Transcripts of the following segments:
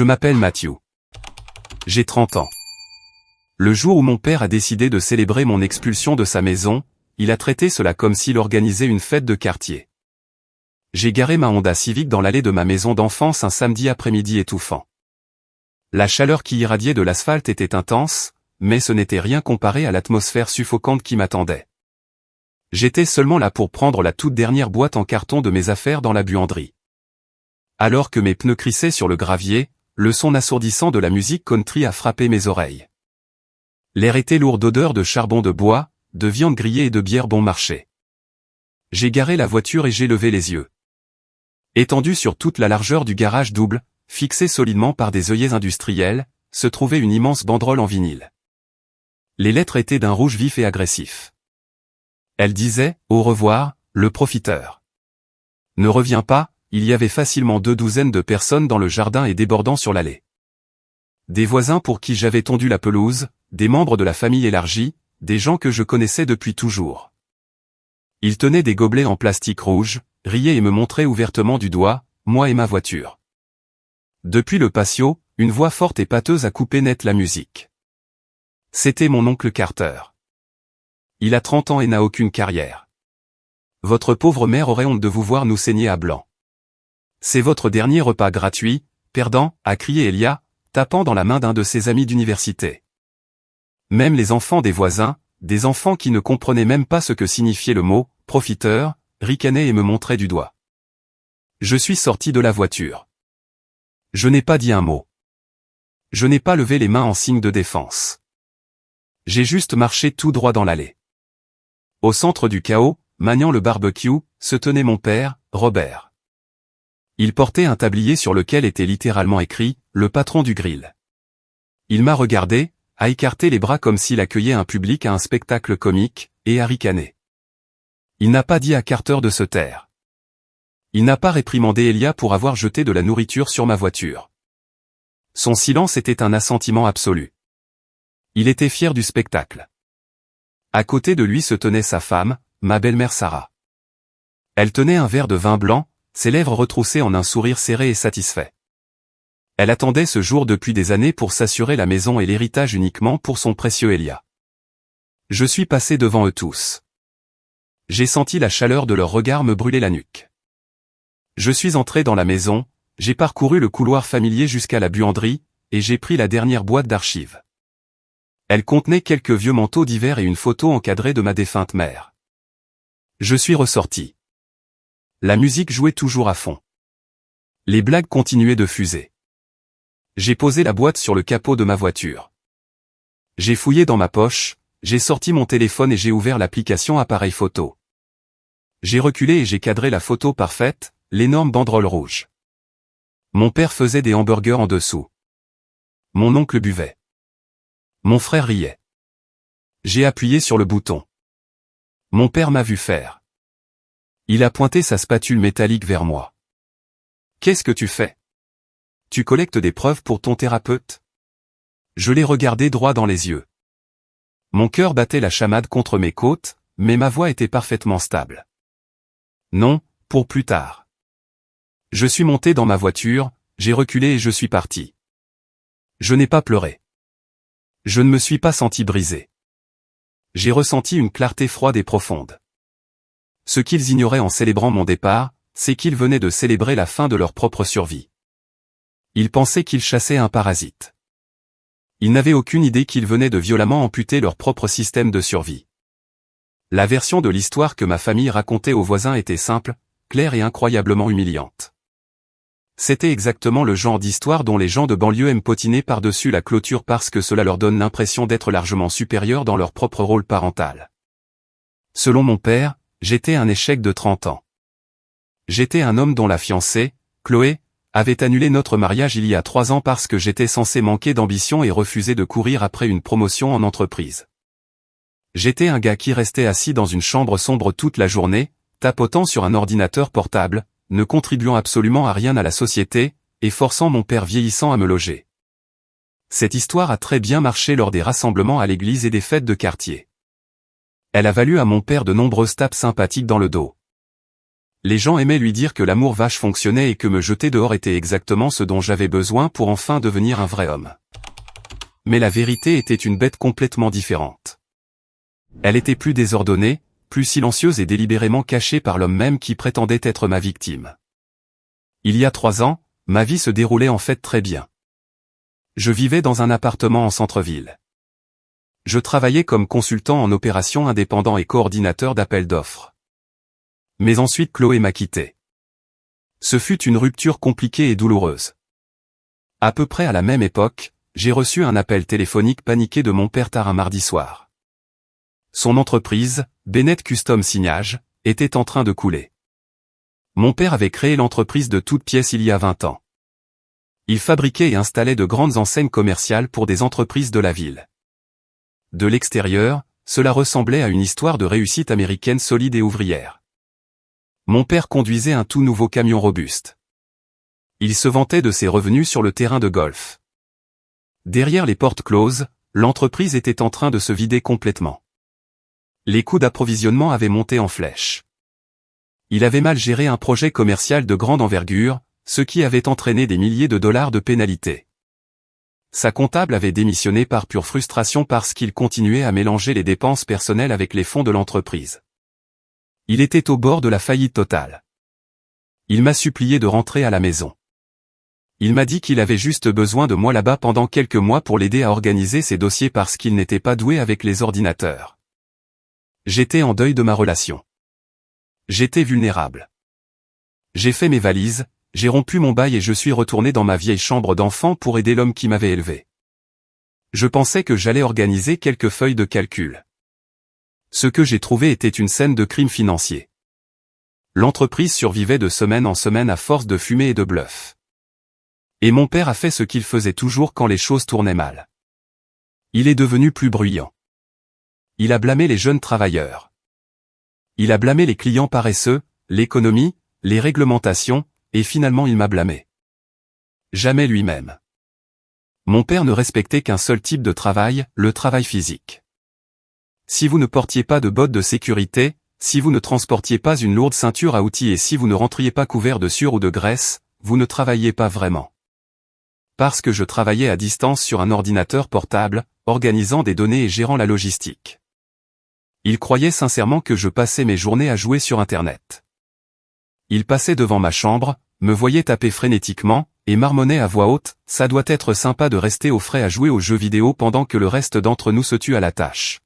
Je m'appelle Matthew. J'ai 30 ans. Le jour où mon père a décidé de célébrer mon expulsion de sa maison, il a traité cela comme s'il organisait une fête de quartier. J'ai garé ma Honda Civic dans l'allée de ma maison d'enfance un samedi après-midi étouffant. La chaleur qui irradiait de l'asphalte était intense, mais ce n'était rien comparé à l'atmosphère suffocante qui m'attendait. J'étais seulement là pour prendre la toute dernière boîte en carton de mes affaires dans la buanderie. Alors que mes pneus crissaient sur le gravier, le son assourdissant de la musique country a frappé mes oreilles. L'air était lourd d'odeur de charbon de bois, de viande grillée et de bière bon marché. J'ai garé la voiture et j'ai levé les yeux. Étendue sur toute la largeur du garage double, fixée solidement par des œillets industriels, se trouvait une immense banderole en vinyle. Les lettres étaient d'un rouge vif et agressif. Elle disait « Au revoir, le profiteur. Ne reviens pas », il y avait facilement 2 douzaines de personnes dans le jardin et débordant sur l'allée. Des voisins pour qui j'avais tondu la pelouse, des membres de la famille élargie, des gens que je connaissais depuis toujours. Ils tenaient des gobelets en plastique rouge, riaient et me montraient ouvertement du doigt, moi et ma voiture. Depuis le patio, une voix forte et pâteuse a coupé net la musique. C'était mon oncle Carter. Il a 30 ans et n'a aucune carrière. Votre pauvre mère aurait honte de vous voir nous saigner à blanc. C'est votre dernier repas gratuit, perdant, a crié Elia, tapant dans la main d'un de ses amis d'université. Même les enfants des voisins, des enfants qui ne comprenaient même pas ce que signifiait le mot « profiteur », ricanaient et me montraient du doigt. Je suis sorti de la voiture. Je n'ai pas dit un mot. Je n'ai pas levé les mains en signe de défense. J'ai juste marché tout droit dans l'allée. Au centre du chaos, maniant le barbecue, se tenait mon père, Robert. Il portait un tablier sur lequel était littéralement écrit « Le patron du grill ». Il m'a regardé, a écarté les bras comme s'il accueillait un public à un spectacle comique, et a ricané. Il n'a pas dit à Carter de se taire. Il n'a pas réprimandé Elia pour avoir jeté de la nourriture sur ma voiture. Son silence était un assentiment absolu. Il était fier du spectacle. À côté de lui se tenait sa femme, ma belle-mère Sarah. Elle tenait un verre de vin blanc, ses lèvres retroussées en un sourire serré et satisfait. Elle attendait ce jour depuis des années pour s'assurer la maison et l'héritage uniquement pour son précieux Elia. Je suis passé devant eux tous. J'ai senti la chaleur de leurs regards me brûler la nuque. Je suis entré dans la maison, j'ai parcouru le couloir familier jusqu'à la buanderie, et j'ai pris la dernière boîte d'archives. Elle contenait quelques vieux manteaux d'hiver et une photo encadrée de ma défunte mère. Je suis ressorti. La musique jouait toujours à fond. Les blagues continuaient de fuser. J'ai posé la boîte sur le capot de ma voiture. J'ai fouillé dans ma poche, j'ai sorti mon téléphone et j'ai ouvert l'application appareil photo. J'ai reculé et j'ai cadré la photo parfaite, l'énorme banderole rouge. Mon père faisait des hamburgers en dessous. Mon oncle buvait. Mon frère riait. J'ai appuyé sur le bouton. Mon père m'a vu faire. Il a pointé sa spatule métallique vers moi. « Qu'est-ce que tu fais? Tu collectes des preuves pour ton thérapeute ?» Je l'ai regardé droit dans les yeux. Mon cœur battait la chamade contre mes côtes, mais ma voix était parfaitement stable. Non, pour plus tard. Je suis monté dans ma voiture, j'ai reculé et je suis parti. Je n'ai pas pleuré. Je ne me suis pas senti brisé. J'ai ressenti une clarté froide et profonde. Ce qu'ils ignoraient en célébrant mon départ, c'est qu'ils venaient de célébrer la fin de leur propre survie. Ils pensaient qu'ils chassaient un parasite. Ils n'avaient aucune idée qu'ils venaient de violemment amputer leur propre système de survie. La version de l'histoire que ma famille racontait aux voisins était simple, claire et incroyablement humiliante. C'était exactement le genre d'histoire dont les gens de banlieue aiment potiner par-dessus la clôture parce que cela leur donne l'impression d'être largement supérieurs dans leur propre rôle parental. Selon mon père, j'étais un échec de 30 ans. J'étais un homme dont la fiancée, Chloé, avait annulé notre mariage il y a 3 ans parce que j'étais censé manquer d'ambition et refuser de courir après une promotion en entreprise. J'étais un gars qui restait assis dans une chambre sombre toute la journée, tapotant sur un ordinateur portable, ne contribuant absolument à rien à la société, et forçant mon père vieillissant à me loger. Cette histoire a très bien marché lors des rassemblements à l'église et des fêtes de quartier. Elle a valu à mon père de nombreuses tapes sympathiques dans le dos. Les gens aimaient lui dire que l'amour vache fonctionnait et que me jeter dehors était exactement ce dont j'avais besoin pour enfin devenir un vrai homme. Mais la vérité était une bête complètement différente. Elle était plus désordonnée, plus silencieuse et délibérément cachée par l'homme même qui prétendait être ma victime. Il y a 3 ans, ma vie se déroulait en fait très bien. Je vivais dans un appartement en centre-ville. Je travaillais comme consultant en opérations indépendant et coordinateur d'appels d'offres. Mais ensuite Chloé m'a quitté. Ce fut une rupture compliquée et douloureuse. À peu près à la même époque, j'ai reçu un appel téléphonique paniqué de mon père tard un mardi soir. Son entreprise, Bennett Custom Signage, était en train de couler. Mon père avait créé l'entreprise de toutes pièces il y a 20 ans. Il fabriquait et installait de grandes enseignes commerciales pour des entreprises de la ville. De l'extérieur, cela ressemblait à une histoire de réussite américaine solide et ouvrière. Mon père conduisait un tout nouveau camion robuste. Il se vantait de ses revenus sur le terrain de golf. Derrière les portes closes, l'entreprise était en train de se vider complètement. Les coûts d'approvisionnement avaient monté en flèche. Il avait mal géré un projet commercial de grande envergure, ce qui avait entraîné des milliers de dollars de pénalités. Sa comptable avait démissionné par pure frustration parce qu'il continuait à mélanger les dépenses personnelles avec les fonds de l'entreprise. Il était au bord de la faillite totale. Il m'a supplié de rentrer à la maison. Il m'a dit qu'il avait juste besoin de moi là-bas pendant quelques mois pour l'aider à organiser ses dossiers parce qu'il n'était pas doué avec les ordinateurs. J'étais en deuil de ma relation. J'étais vulnérable. J'ai fait mes valises, j'ai rompu mon bail et je suis retourné dans ma vieille chambre d'enfant pour aider l'homme qui m'avait élevé. Je pensais que j'allais organiser quelques feuilles de calcul. Ce que j'ai trouvé était une scène de crime financier. L'entreprise survivait de semaine en semaine à force de fumée et de bluff. Et mon père a fait ce qu'il faisait toujours quand les choses tournaient mal. Il est devenu plus bruyant. Il a blâmé les jeunes travailleurs. Il a blâmé les clients paresseux, l'économie, les réglementations, et finalement il m'a blâmé. Jamais lui-même. Mon père ne respectait qu'un seul type de travail, le travail physique. Si vous ne portiez pas de bottes de sécurité, si vous ne transportiez pas une lourde ceinture à outils et si vous ne rentriez pas couvert de sueur ou de graisse, vous ne travailliez pas vraiment. Parce que je travaillais à distance sur un ordinateur portable, organisant des données et gérant la logistique. Il croyait sincèrement que je passais mes journées à jouer sur Internet. Il passait devant ma chambre, me voyait taper frénétiquement, et marmonnait à voix haute, « Ça doit être sympa de rester au frais à jouer aux jeux vidéo pendant que le reste d'entre nous se tue à la tâche. »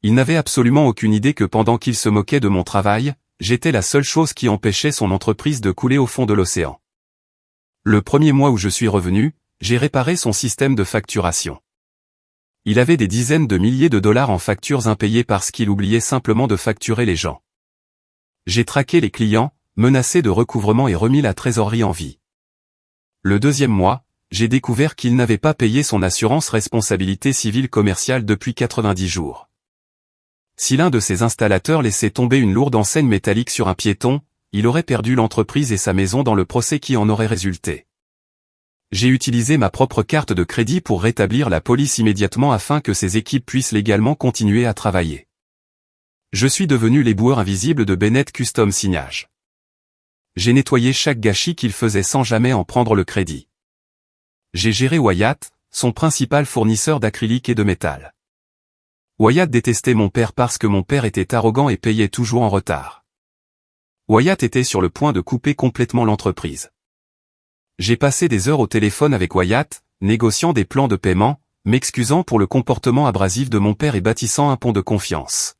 Il n'avait absolument aucune idée que pendant qu'il se moquait de mon travail, j'étais la seule chose qui empêchait son entreprise de couler au fond de l'océan. Le premier mois où je suis revenu, j'ai réparé son système de facturation. Il avait des dizaines de milliers de dollars en factures impayées parce qu'il oubliait simplement de facturer les gens. J'ai traqué les clients, menacé de recouvrement et remis la trésorerie en vie. Le deuxième mois, j'ai découvert qu'il n'avait pas payé son assurance responsabilité civile commerciale depuis 90 jours. Si l'un de ses installateurs laissait tomber une lourde enseigne métallique sur un piéton, il aurait perdu l'entreprise et sa maison dans le procès qui en aurait résulté. J'ai utilisé ma propre carte de crédit pour rétablir la police immédiatement afin que ses équipes puissent légalement continuer à travailler. Je suis devenu l'éboueur invisible de Bennett Custom Signage. J'ai nettoyé chaque gâchis qu'il faisait sans jamais en prendre le crédit. J'ai géré Wyatt, son principal fournisseur d'acrylique et de métal. Wyatt détestait mon père parce que mon père était arrogant et payait toujours en retard. Wyatt était sur le point de couper complètement l'entreprise. J'ai passé des heures au téléphone avec Wyatt, négociant des plans de paiement, m'excusant pour le comportement abrasif de mon père et bâtissant un pont de confiance.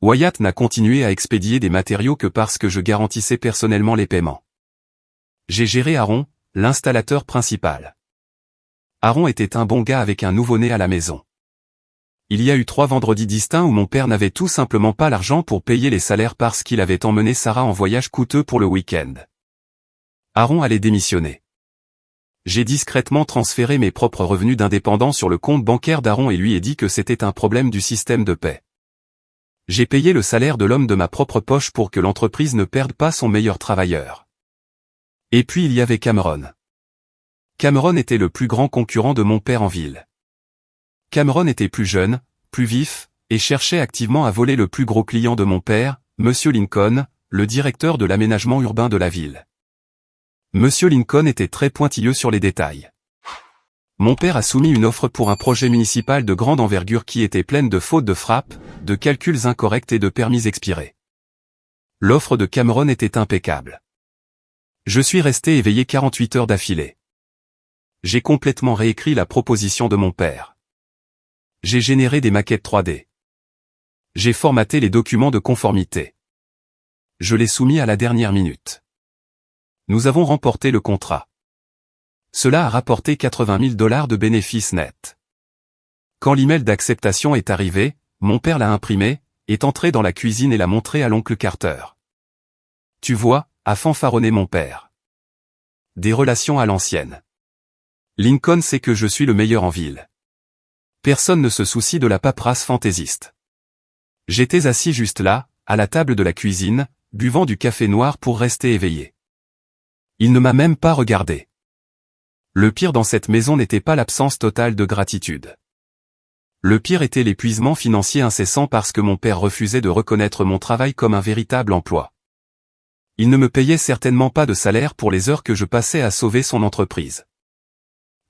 Wyatt n'a continué à expédier des matériaux que parce que je garantissais personnellement les paiements. J'ai géré Aaron, l'installateur principal. Aaron était un bon gars avec un nouveau-né à la maison. Il y a eu 3 vendredis distincts où mon père n'avait tout simplement pas l'argent pour payer les salaires parce qu'il avait emmené Sarah en voyage coûteux pour le week-end. Aaron allait démissionner. J'ai discrètement transféré mes propres revenus d'indépendant sur le compte bancaire d'Aaron et lui ai dit que c'était un problème du système de paie. J'ai payé le salaire de l'homme de ma propre poche pour que l'entreprise ne perde pas son meilleur travailleur. Et puis il y avait Cameron. Cameron était le plus grand concurrent de mon père en ville. Cameron était plus jeune, plus vif, et cherchait activement à voler le plus gros client de mon père, Monsieur Lincoln, le directeur de l'aménagement urbain de la ville. Monsieur Lincoln était très pointilleux sur les détails. Mon père a soumis une offre pour un projet municipal de grande envergure qui était pleine de fautes de frappe, de calculs incorrects et de permis expirés. L'offre de Cameron était impeccable. Je suis resté éveillé 48 heures d'affilée. J'ai complètement réécrit la proposition de mon père. J'ai généré des maquettes 3D. J'ai formaté les documents de conformité. Je l'ai soumis à la dernière minute. Nous avons remporté le contrat. Cela a rapporté 80 000 $ de bénéfices nets. Quand l'email d'acceptation est arrivé, mon père l'a imprimé, est entré dans la cuisine et l'a montré à l'oncle Carter. Tu vois, a fanfaronné mon père. Des relations à l'ancienne. Lincoln sait que je suis le meilleur en ville. Personne ne se soucie de la paperasse fantaisiste. J'étais assis juste là, à la table de la cuisine, buvant du café noir pour rester éveillé. Il ne m'a même pas regardé. Le pire dans cette maison n'était pas l'absence totale de gratitude. Le pire était l'épuisement financier incessant parce que mon père refusait de reconnaître mon travail comme un véritable emploi. Il ne me payait certainement pas de salaire pour les heures que je passais à sauver son entreprise.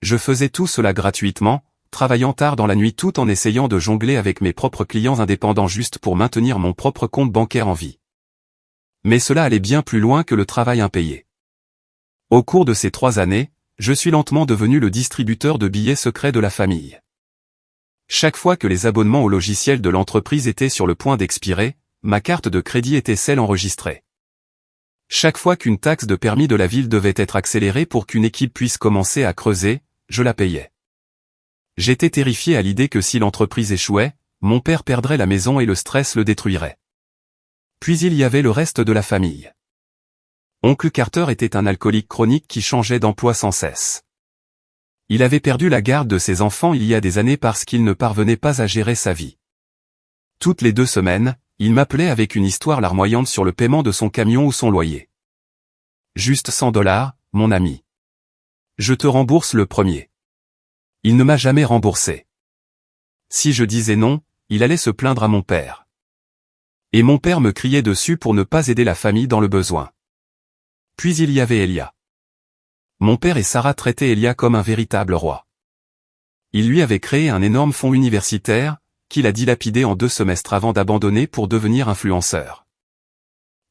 Je faisais tout cela gratuitement, travaillant tard dans la nuit tout en essayant de jongler avec mes propres clients indépendants juste pour maintenir mon propre compte bancaire en vie. Mais cela allait bien plus loin que le travail impayé. Au cours de ces 3 années, je suis lentement devenu le distributeur de billets secrets de la famille. Chaque fois que les abonnements au logiciel de l'entreprise étaient sur le point d'expirer, ma carte de crédit était celle enregistrée. Chaque fois qu'une taxe de permis de la ville devait être accélérée pour qu'une équipe puisse commencer à creuser, je la payais. J'étais terrifié à l'idée que si l'entreprise échouait, mon père perdrait la maison et le stress le détruirait. Puis il y avait le reste de la famille. Oncle Carter était un alcoolique chronique qui changeait d'emploi sans cesse. Il avait perdu la garde de ses enfants il y a des années parce qu'il ne parvenait pas à gérer sa vie. Toutes les 2 semaines, il m'appelait avec une histoire larmoyante sur le paiement de son camion ou son loyer. Juste 100 $, mon ami. Je te rembourse le premier. Il ne m'a jamais remboursé. Si je disais non, il allait se plaindre à mon père. Et mon père me criait dessus pour ne pas aider la famille dans le besoin. Puis il y avait Elia. Mon père et Sarah traitaient Elia comme un véritable roi. Il lui avait créé un énorme fonds universitaire, qu'il a dilapidé en 2 semestres avant d'abandonner pour devenir influenceur.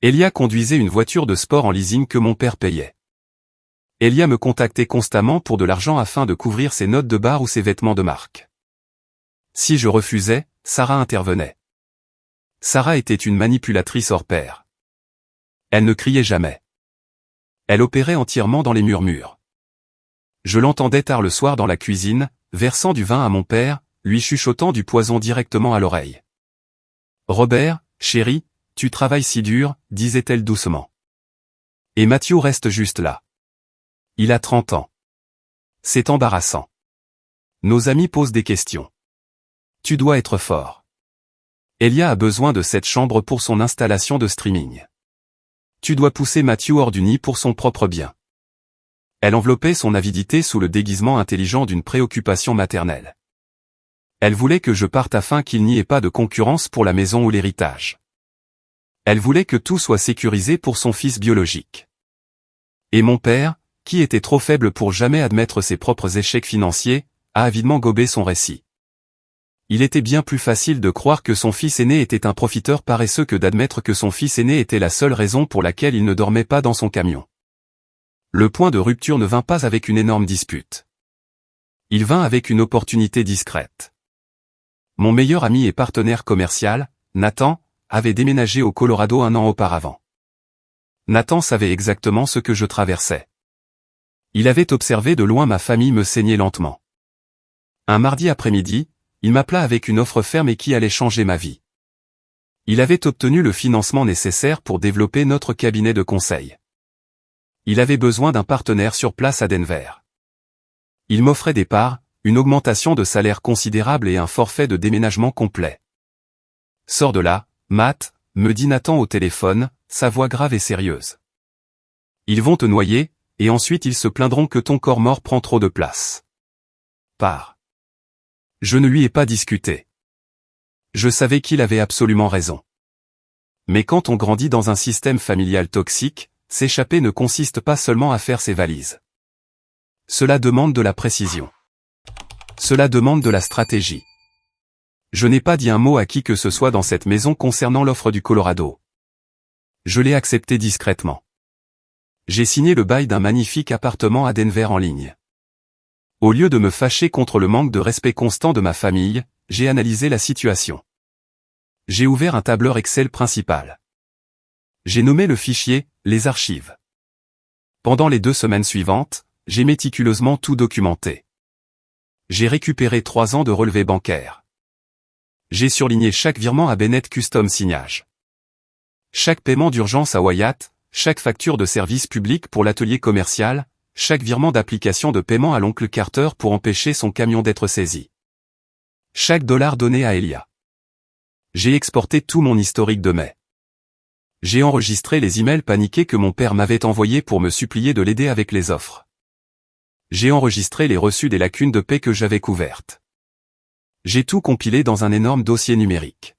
Elia conduisait une voiture de sport en leasing que mon père payait. Elia me contactait constamment pour de l'argent afin de couvrir ses notes de bar ou ses vêtements de marque. Si je refusais, Sarah intervenait. Sarah était une manipulatrice hors pair. Elle ne criait jamais. Elle opérait entièrement dans les murmures. Je l'entendais tard le soir dans la cuisine, versant du vin à mon père, lui chuchotant du poison directement à l'oreille. « Robert, chéri, tu travailles si dur, disait-elle doucement. Et Matthew reste juste là. Il a 30 ans. C'est embarrassant. Nos amis posent des questions. Tu dois être fort. Elia a besoin de cette chambre pour son installation de streaming. Tu dois pousser Matthew hors du nid pour son propre bien. » Elle enveloppait son avidité sous le déguisement intelligent d'une préoccupation maternelle. Elle voulait que je parte afin qu'il n'y ait pas de concurrence pour la maison ou l'héritage. Elle voulait que tout soit sécurisé pour son fils biologique. Et mon père, qui était trop faible pour jamais admettre ses propres échecs financiers, a avidement gobé son récit. Il était bien plus facile de croire que son fils aîné était un profiteur paresseux que d'admettre que son fils aîné était la seule raison pour laquelle il ne dormait pas dans son camion. Le point de rupture ne vint pas avec une énorme dispute. Il vint avec une opportunité discrète. Mon meilleur ami et partenaire commercial, Nathan, avait déménagé au Colorado 1 an auparavant. Nathan savait exactement ce que je traversais. Il avait observé de loin ma famille me saigner lentement. Un mardi après-midi, il m'appela avec une offre ferme et qui allait changer ma vie. Il avait obtenu le financement nécessaire pour développer notre cabinet de conseil. Il avait besoin d'un partenaire sur place à Denver. Il m'offrait des parts, une augmentation de salaire considérable et un forfait de déménagement complet. « Sors de là, Matt », me dit Nathan au téléphone, sa voix grave et sérieuse. « Ils vont te noyer, et ensuite ils se plaindront que ton corps mort prend trop de place. Pars. » Je ne lui ai pas discuté. Je savais qu'il avait absolument raison. Mais quand on grandit dans un système familial toxique, s'échapper ne consiste pas seulement à faire ses valises. Cela demande de la précision. Cela demande de la stratégie. Je n'ai pas dit un mot à qui que ce soit dans cette maison concernant l'offre du Colorado. Je l'ai accepté discrètement. J'ai signé le bail d'un magnifique appartement à Denver en ligne. Au lieu de me fâcher contre le manque de respect constant de ma famille, j'ai analysé la situation. J'ai ouvert un tableur Excel principal. J'ai nommé le fichier « Les archives ». Pendant les 2 semaines suivantes, j'ai méticuleusement tout documenté. J'ai récupéré 3 ans de relevés bancaires. J'ai surligné chaque virement à Bennett Custom Signage. Chaque paiement d'urgence à Wyatt, chaque facture de service public pour l'atelier commercial, chaque virement d'application de paiement à l'oncle Carter pour empêcher son camion d'être saisi. Chaque dollar donné à Elia. J'ai exporté tout mon historique de mai. J'ai enregistré les emails paniqués que mon père m'avait envoyés pour me supplier de l'aider avec les offres. J'ai enregistré les reçus des lacunes de paie que j'avais couvertes. J'ai tout compilé dans un énorme dossier numérique.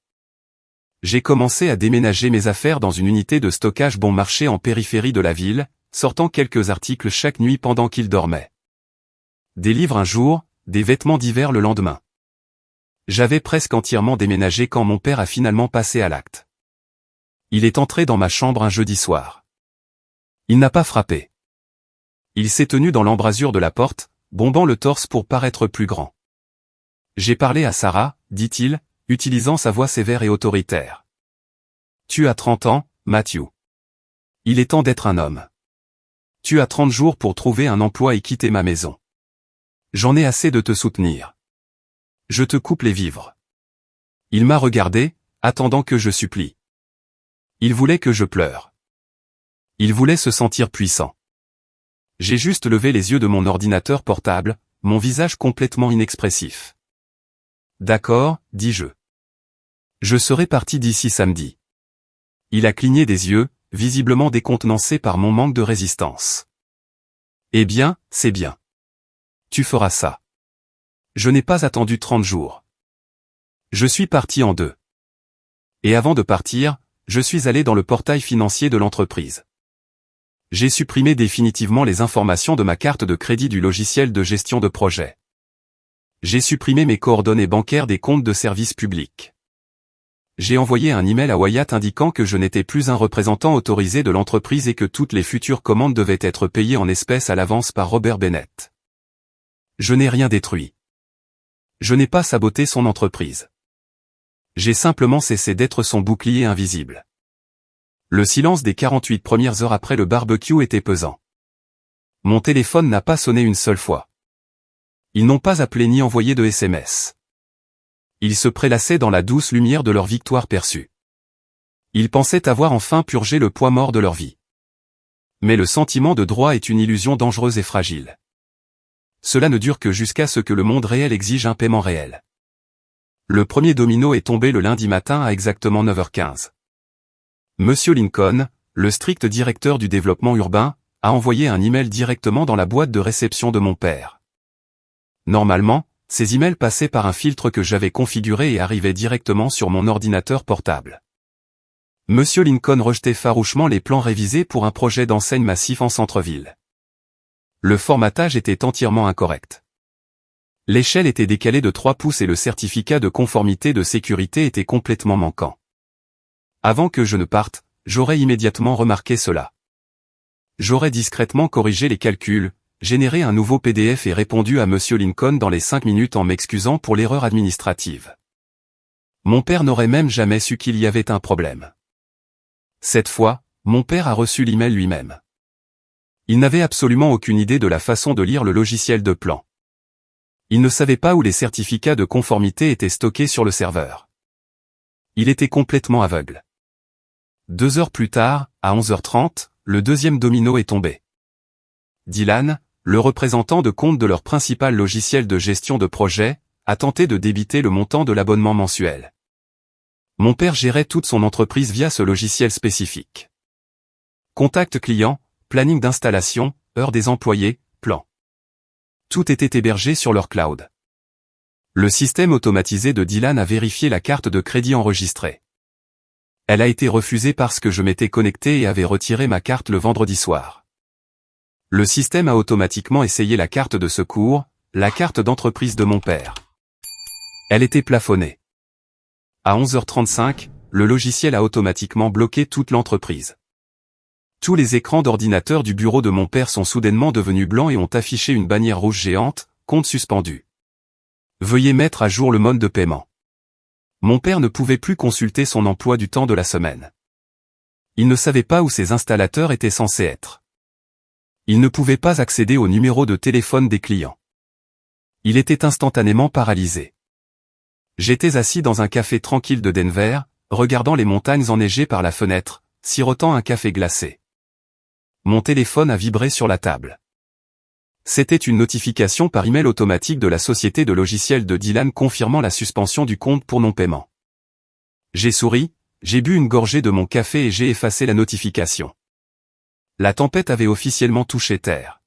J'ai commencé à déménager mes affaires dans une unité de stockage bon marché en périphérie de la ville, sortant quelques articles chaque nuit pendant qu'il dormait. Des livres un jour, des vêtements d'hiver le lendemain. J'avais presque entièrement déménagé quand mon père a finalement passé à l'acte. Il est entré dans ma chambre un jeudi soir. Il n'a pas frappé. Il s'est tenu dans l'embrasure de la porte, bombant le torse pour paraître plus grand. J'ai parlé à Sarah, dit-il, utilisant sa voix sévère et autoritaire. Tu as 30 ans, Matthew. Il est temps d'être un homme. Tu as 30 jours pour trouver un emploi et quitter ma maison. J'en ai assez de te soutenir. Je te coupe les vivres. Il m'a regardé, attendant que je supplie. Il voulait que je pleure. Il voulait se sentir puissant. J'ai juste levé les yeux de mon ordinateur portable, mon visage complètement inexpressif. D'accord, dis-je. Je serai parti d'ici samedi. Il a cligné des yeux, visiblement décontenancé par mon manque de résistance. Eh bien, c'est bien. Tu feras ça. Je n'ai pas attendu 30 jours. Je suis parti en 2. Et avant de partir, je suis allé dans le portail financier de l'entreprise. J'ai supprimé définitivement les informations de ma carte de crédit du logiciel de gestion de projet. J'ai supprimé mes coordonnées bancaires des comptes de service public. J'ai envoyé un email à Wyatt indiquant que je n'étais plus un représentant autorisé de l'entreprise et que toutes les futures commandes devaient être payées en espèces à l'avance par Robert Bennett. Je n'ai rien détruit. Je n'ai pas saboté son entreprise. J'ai simplement cessé d'être son bouclier invisible. Le silence des 48 premières heures après le barbecue était pesant. Mon téléphone n'a pas sonné une seule fois. Ils n'ont pas appelé ni envoyé de SMS. Ils se prélassaient dans la douce lumière de leur victoire perçue. Ils pensaient avoir enfin purgé le poids mort de leur vie. Mais le sentiment de droit est une illusion dangereuse et fragile. Cela ne dure que jusqu'à ce que le monde réel exige un paiement réel. Le premier domino est tombé le lundi matin à exactement 9h15. Monsieur Lincoln, le strict directeur du développement urbain, a envoyé un email directement dans la boîte de réception de mon père. Normalement, ces emails passaient par un filtre que j'avais configuré et arrivaient directement sur mon ordinateur portable. Monsieur Lincoln rejetait farouchement les plans révisés pour un projet d'enseigne massif en centre-ville. Le formatage était entièrement incorrect. L'échelle était décalée de 3 pouces et le certificat de conformité de sécurité était complètement manquant. Avant que je ne parte, j'aurais immédiatement remarqué cela. J'aurais discrètement corrigé les calculs, généré un nouveau PDF et répondu à Monsieur Lincoln dans les 5 minutes en m'excusant pour l'erreur administrative. Mon père n'aurait même jamais su qu'il y avait un problème. Cette fois, mon père a reçu l'email lui-même. Il n'avait absolument aucune idée de la façon de lire le logiciel de plan. Il ne savait pas où les certificats de conformité étaient stockés sur le serveur. Il était complètement aveugle. 2 heures plus tard, à 11h30, le deuxième domino est tombé. Dylan, le représentant de compte de leur principal logiciel de gestion de projet, a tenté de débiter le montant de l'abonnement mensuel. Mon père gérait toute son entreprise via ce logiciel spécifique. Contact client, planning d'installation, heures des employés, plan. Tout était hébergé sur leur cloud. Le système automatisé de Dylan a vérifié la carte de crédit enregistrée. Elle a été refusée parce que je m'étais connecté et avais retiré ma carte le vendredi soir. Le système a automatiquement essayé la carte de secours, la carte d'entreprise de mon père. Elle était plafonnée. À 11h35, le logiciel a automatiquement bloqué toute l'entreprise. Tous les écrans d'ordinateur du bureau de mon père sont soudainement devenus blancs et ont affiché une bannière rouge géante, compte suspendu. Veuillez mettre à jour le mode de paiement. Mon père ne pouvait plus consulter son emploi du temps de la semaine. Il ne savait pas où ses installateurs étaient censés être. Il ne pouvait pas accéder au numéro de téléphone des clients. Il était instantanément paralysé. J'étais assis dans un café tranquille de Denver, regardant les montagnes enneigées par la fenêtre, sirotant un café glacé. Mon téléphone a vibré sur la table. C'était une notification par email automatique de la société de logiciels de Dylan confirmant la suspension du compte pour non-paiement. J'ai souri, j'ai bu une gorgée de mon café et j'ai effacé la notification. La tempête avait officiellement touché terre.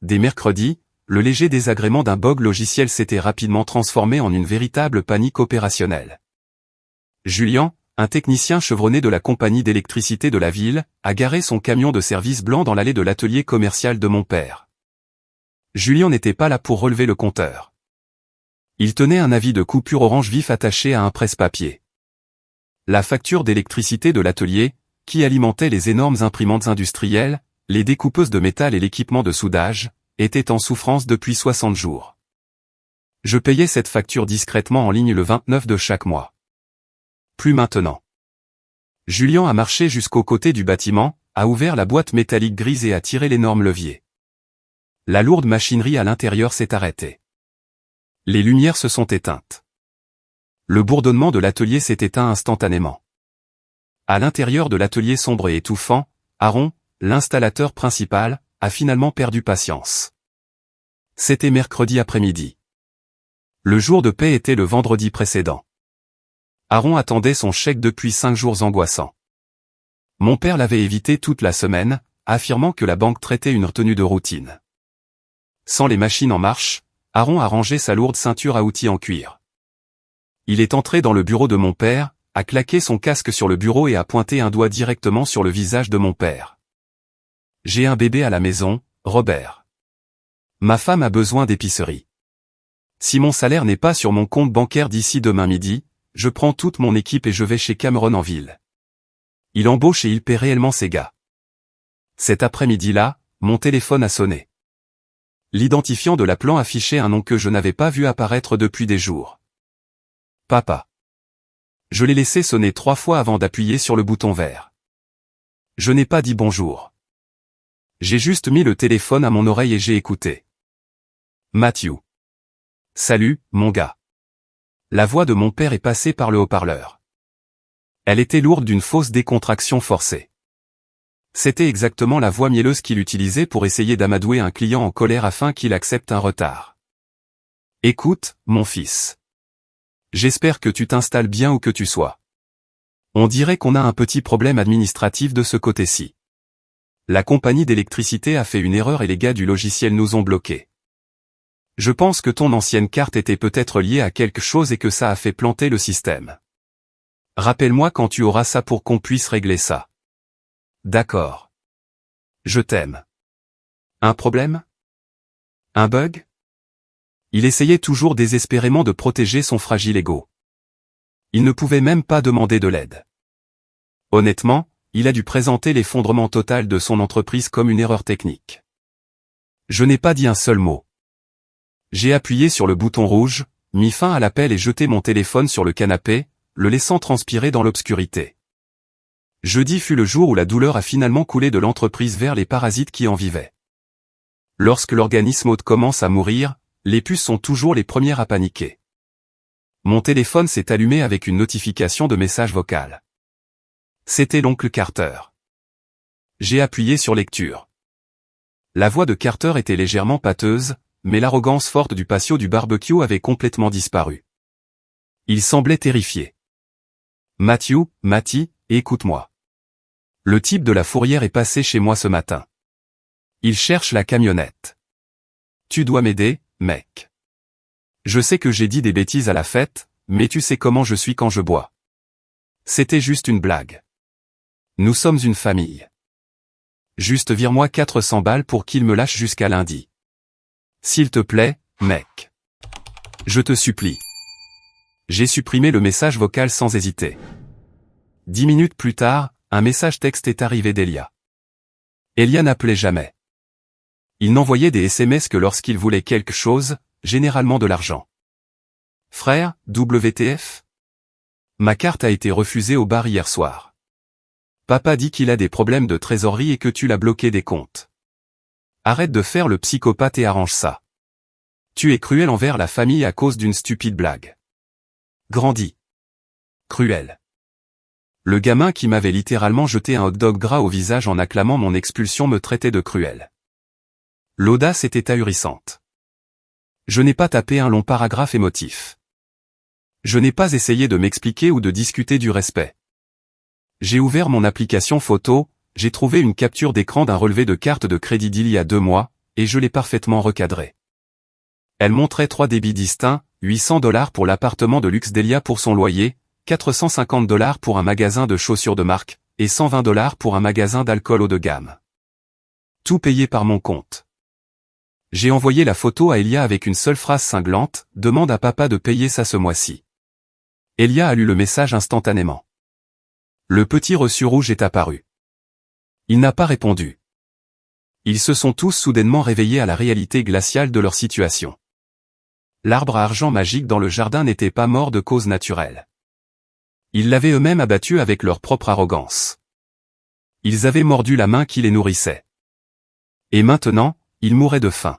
Dès mercredi, le léger désagrément d'un bug logiciel s'était rapidement transformé en une véritable panique opérationnelle. Julien, un technicien chevronné de la compagnie d'électricité de la ville, a garé son camion de service blanc dans l'allée de l'atelier commercial de mon père. Julien n'était pas là pour relever le compteur. Il tenait un avis de coupure orange vif attaché à un presse-papier. La facture d'électricité de l'atelier, qui alimentait les énormes imprimantes industrielles, les découpeuses de métal et l'équipement de soudage, était en souffrance depuis 60 jours. Je payais cette facture discrètement en ligne le 29 de chaque mois. Plus maintenant. Julien a marché jusqu'au côté du bâtiment, a ouvert la boîte métallique grise et a tiré l'énorme levier. La lourde machinerie à l'intérieur s'est arrêtée. Les lumières se sont éteintes. Le bourdonnement de l'atelier s'est éteint instantanément. À l'intérieur de l'atelier sombre et étouffant, Aaron, l'installateur principal, a finalement perdu patience. C'était mercredi après-midi. Le jour de paie était le vendredi précédent. Aaron attendait son chèque depuis 5 jours angoissants. Mon père l'avait évité toute la semaine, affirmant que la banque traitait une retenue de routine. Sans les machines en marche, Aaron a rangé sa lourde ceinture à outils en cuir. Il est entré dans le bureau de mon père, a claqué son casque sur le bureau et a pointé un doigt directement sur le visage de mon père. J'ai un bébé à la maison, Robert. Ma femme a besoin d'épicerie. Si mon salaire n'est pas sur mon compte bancaire d'ici demain midi, je prends toute mon équipe et je vais chez Cameron en ville. Il embauche et il paie réellement ses gars. Cet après-midi-là, mon téléphone a sonné. L'identifiant de l'appelant affichait un nom que je n'avais pas vu apparaître depuis des jours. Papa. Je l'ai laissé sonner 3 fois avant d'appuyer sur le bouton vert. Je n'ai pas dit bonjour. J'ai juste mis le téléphone à mon oreille et j'ai écouté. Matthew. Salut, mon gars. La voix de mon père est passée par le haut-parleur. Elle était lourde d'une fausse décontraction forcée. C'était exactement la voix mielleuse qu'il utilisait pour essayer d'amadouer un client en colère afin qu'il accepte un retard. Écoute, mon fils. J'espère que tu t'installes bien où que tu sois. On dirait qu'on a un petit problème administratif de ce côté-ci. La compagnie d'électricité a fait une erreur et les gars du logiciel nous ont bloqués. Je pense que ton ancienne carte était peut-être liée à quelque chose et que ça a fait planter le système. Rappelle-moi quand tu auras ça pour qu'on puisse régler ça. D'accord. Je t'aime. Un problème? Un bug? Il essayait toujours désespérément de protéger son fragile ego. Il ne pouvait même pas demander de l'aide. Honnêtement, il a dû présenter l'effondrement total de son entreprise comme une erreur technique. Je n'ai pas dit un seul mot. J'ai appuyé sur le bouton rouge, mis fin à l'appel et jeté mon téléphone sur le canapé, le laissant transpirer dans l'obscurité. Jeudi fut le jour où la douleur a finalement coulé de l'entreprise vers les parasites qui en vivaient. Lorsque l'organisme hôte commence à mourir, les puces sont toujours les premières à paniquer. Mon téléphone s'est allumé avec une notification de message vocal. C'était l'oncle Carter. J'ai appuyé sur lecture. La voix de Carter était légèrement pâteuse, mais l'arrogance forte du patio du barbecue avait complètement disparu. Il semblait terrifié. Matty, écoute-moi. Le type de la fourrière est passé chez moi ce matin. Il cherche la camionnette. Tu dois m'aider, mec. Je sais que j'ai dit des bêtises à la fête, mais tu sais comment je suis quand je bois. C'était juste une blague. Nous sommes une famille. Juste vire-moi 400 balles pour qu'il me lâche jusqu'à lundi. S'il te plaît, mec. Je te supplie. J'ai supprimé le message vocal sans hésiter. 10 minutes plus tard, un message texte est arrivé d'Elia. Elia n'appelait jamais. Il n'envoyait des SMS que lorsqu'il voulait quelque chose, généralement de l'argent. Frère, WTF? Ma carte a été refusée au bar hier soir. Papa dit qu'il a des problèmes de trésorerie et que tu l'as bloqué des comptes. Arrête de faire le psychopathe et arrange ça. Tu es cruel envers la famille à cause d'une stupide blague. Grandis. Cruel. Le gamin qui m'avait littéralement jeté un hot-dog gras au visage en acclamant mon expulsion me traitait de cruel. L'audace était ahurissante. Je n'ai pas tapé un long paragraphe émotif. Je n'ai pas essayé de m'expliquer ou de discuter du respect. J'ai ouvert mon application photo, j'ai trouvé une capture d'écran d'un relevé de carte de crédit d'il y a 2 mois, et je l'ai parfaitement recadré. Elle montrait 3 débits distincts, 800 $ pour l'appartement de luxe d'Elia pour son loyer, 450 $ pour un magasin de chaussures de marque, et 120 $ pour un magasin d'alcool haut de gamme. Tout payé par mon compte. J'ai envoyé la photo à Elia avec une seule phrase cinglante, « Demande à papa de payer ça ce mois-ci ». Elia a lu le message instantanément. Le petit reçu rouge est apparu. Il n'a pas répondu. Ils se sont tous soudainement réveillés à la réalité glaciale de leur situation. L'arbre à argent magique dans le jardin n'était pas mort de cause naturelle. Ils l'avaient eux-mêmes abattu avec leur propre arrogance. Ils avaient mordu la main qui les nourrissait. Et maintenant, ils mouraient de faim.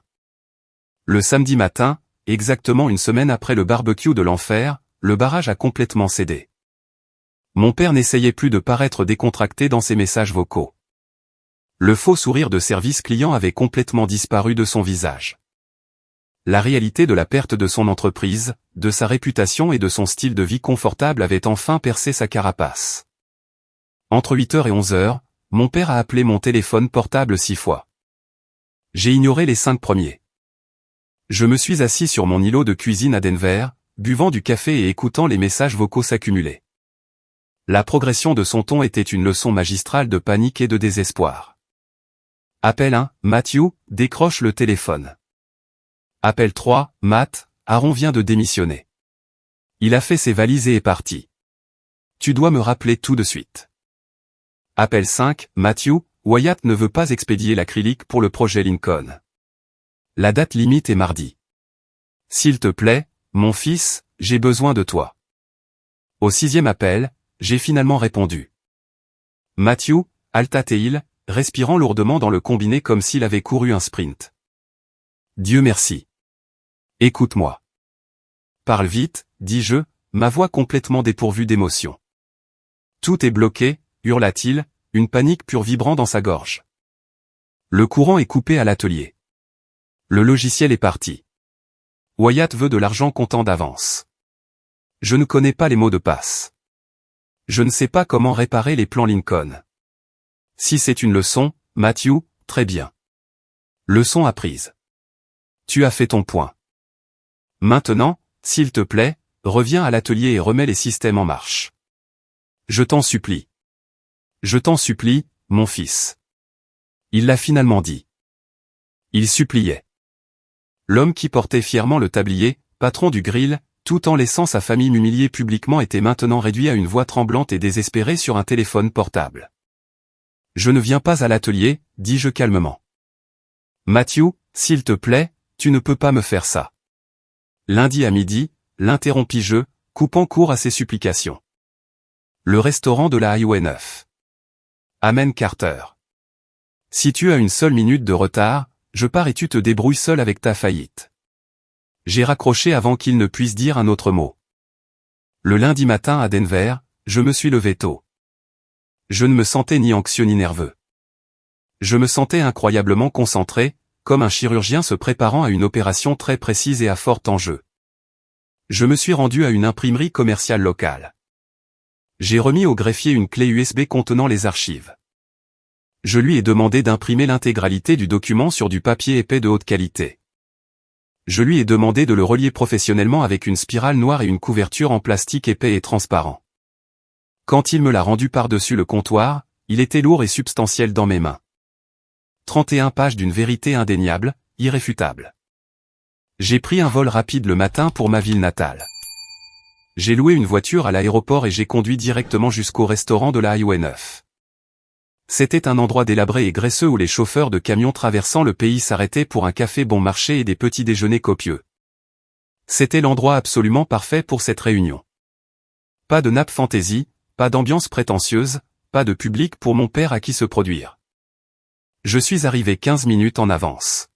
Le samedi matin, exactement une semaine après le barbecue de l'enfer, le barrage a complètement cédé. Mon père n'essayait plus de paraître décontracté dans ses messages vocaux. Le faux sourire de service client avait complètement disparu de son visage. La réalité de la perte de son entreprise, de sa réputation et de son style de vie confortable avait enfin percé sa carapace. Entre 8h et 11h, mon père a appelé mon téléphone portable 6 fois. J'ai ignoré les 5 premiers. Je me suis assis sur mon îlot de cuisine à Denver, buvant du café et écoutant les messages vocaux s'accumuler. La progression de son ton était une leçon magistrale de panique et de désespoir. Appel 1, Matthew, décroche le téléphone. Appel 3, Matt, Aaron vient de démissionner. Il a fait ses valises et est parti. Tu dois me rappeler tout de suite. Appel 5, Matthew, Wyatt ne veut pas expédier l'acrylique pour le projet Lincoln. La date limite est mardi. S'il te plaît, mon fils, j'ai besoin de toi. Au 6e appel, j'ai finalement répondu. Matthew, Alta-Teil, respirant lourdement dans le combiné comme s'il avait couru un sprint. Dieu merci. Écoute-moi. Parle vite, dis-je, ma voix complètement dépourvue d'émotion. Tout est bloqué, hurla-t-il, une panique pure vibrant dans sa gorge. Le courant est coupé à l'atelier. Le logiciel est parti. Wyatt veut de l'argent comptant d'avance. Je ne connais pas les mots de passe. Je ne sais pas comment réparer les plans Lincoln. Si c'est une leçon, Matthew, très bien. Leçon apprise. Tu as fait ton point. Maintenant, s'il te plaît, reviens à l'atelier et remets les systèmes en marche. Je t'en supplie. Je t'en supplie, mon fils. Il l'a finalement dit. Il suppliait. L'homme qui portait fièrement le tablier, patron du grill, tout en laissant sa famille m'humilier publiquement était maintenant réduit à une voix tremblante et désespérée sur un téléphone portable. Je ne viens pas à l'atelier, dis-je calmement. Matthew, s'il te plaît, tu ne peux pas me faire ça. Lundi à midi, l'interrompis-je, coupant court à ses supplications. Le restaurant de la Highway 9. Amen Carter. Si tu as une seule minute de retard, je pars et tu te débrouilles seul avec ta faillite. J'ai raccroché avant qu'il ne puisse dire un autre mot. Le lundi matin à Denver, je me suis levé tôt. Je ne me sentais ni anxieux ni nerveux. Je me sentais incroyablement concentré, comme un chirurgien se préparant à une opération très précise et à fort enjeu. Je me suis rendu à une imprimerie commerciale locale. J'ai remis au greffier une clé USB contenant les archives. Je lui ai demandé d'imprimer l'intégralité du document sur du papier épais de haute qualité. Je lui ai demandé de le relier professionnellement avec une spirale noire et une couverture en plastique épais et transparent. Quand il me l'a rendu par-dessus le comptoir, il était lourd et substantiel dans mes mains. 31 pages d'une vérité indéniable, irréfutable. J'ai pris un vol rapide le matin pour ma ville natale. J'ai loué une voiture à l'aéroport et j'ai conduit directement jusqu'au restaurant de la Highway 9. C'était un endroit délabré et graisseux où les chauffeurs de camions traversant le pays s'arrêtaient pour un café bon marché et des petits déjeuners copieux. C'était l'endroit absolument parfait pour cette réunion. Pas de nappe fantaisie, pas d'ambiance prétentieuse, pas de public pour mon père à qui se produire. Je suis arrivé 15 minutes en avance.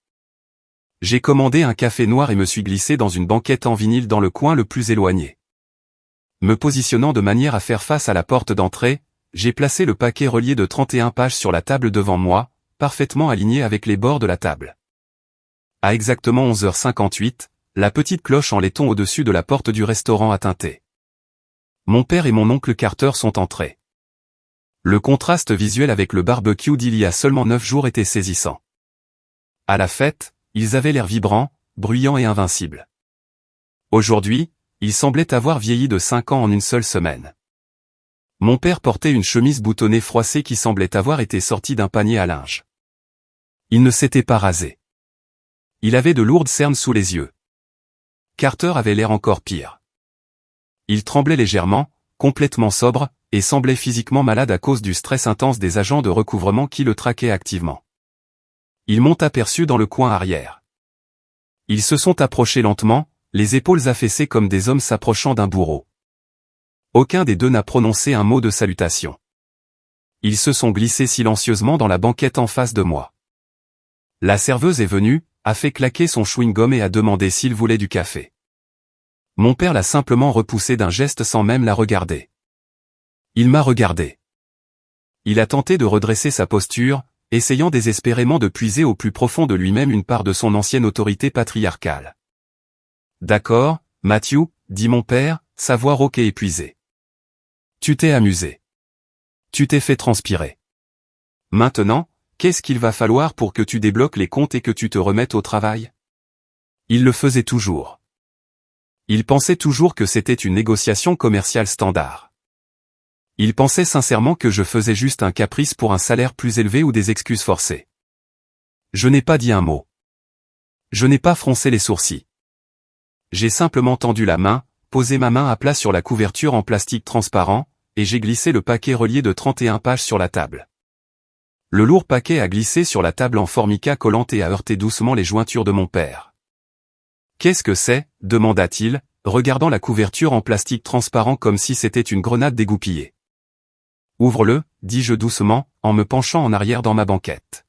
J'ai commandé un café noir et me suis glissé dans une banquette en vinyle dans le coin le plus éloigné. Me positionnant de manière à faire face à la porte d'entrée, j'ai placé le paquet relié de 31 pages sur la table devant moi, parfaitement aligné avec les bords de la table. À exactement 11h58, la petite cloche en laiton au-dessus de la porte du restaurant a tinté. Mon père et mon oncle Carter sont entrés. Le contraste visuel avec le barbecue d'il y a seulement 9 jours était saisissant. À la fête, ils avaient l'air vibrants, bruyants et invincibles. Aujourd'hui, ils semblaient avoir vieilli de 5 ans en une seule semaine. Mon père portait une chemise boutonnée froissée qui semblait avoir été sortie d'un panier à linge. Il ne s'était pas rasé. Il avait de lourdes cernes sous les yeux. Carter avait l'air encore pire. Il tremblait légèrement, complètement sobre, et semblait physiquement malade à cause du stress intense des agents de recouvrement qui le traquaient activement. Ils m'ont aperçu dans le coin arrière. Ils se sont approchés lentement, les épaules affaissées comme des hommes s'approchant d'un bourreau. Aucun des deux n'a prononcé un mot de salutation. Ils se sont glissés silencieusement dans la banquette en face de moi. La serveuse est venue, a fait claquer son chewing-gum et a demandé s'il voulait du café. Mon père l'a simplement repoussé d'un geste sans même la regarder. Il m'a regardé. Il a tenté de redresser sa posture, essayant désespérément de puiser au plus profond de lui-même une part de son ancienne autorité patriarcale. « D'accord, Matthew, » dit mon père, sa voix rauque et épuisée. « Tu t'es amusé. Tu t'es fait transpirer. Maintenant, qu'est-ce qu'il va falloir pour que tu débloques les comptes et que tu te remettes au travail ?» Il le faisait toujours. Il pensait toujours que c'était une négociation commerciale standard. Il pensait sincèrement que je faisais juste un caprice pour un salaire plus élevé ou des excuses forcées. Je n'ai pas dit un mot. Je n'ai pas froncé les sourcils. J'ai simplement tendu la main, posé ma main à plat sur la couverture en plastique transparent, et j'ai glissé le paquet relié de 31 pages sur la table. Le lourd paquet a glissé sur la table en formica collante et a heurté doucement les jointures de mon père. « Qu'est-ce que c'est » demanda-t-il, regardant la couverture en plastique transparent comme si c'était une grenade dégoupillée. « Ouvre-le, dis-je doucement, en me penchant en arrière dans ma banquette.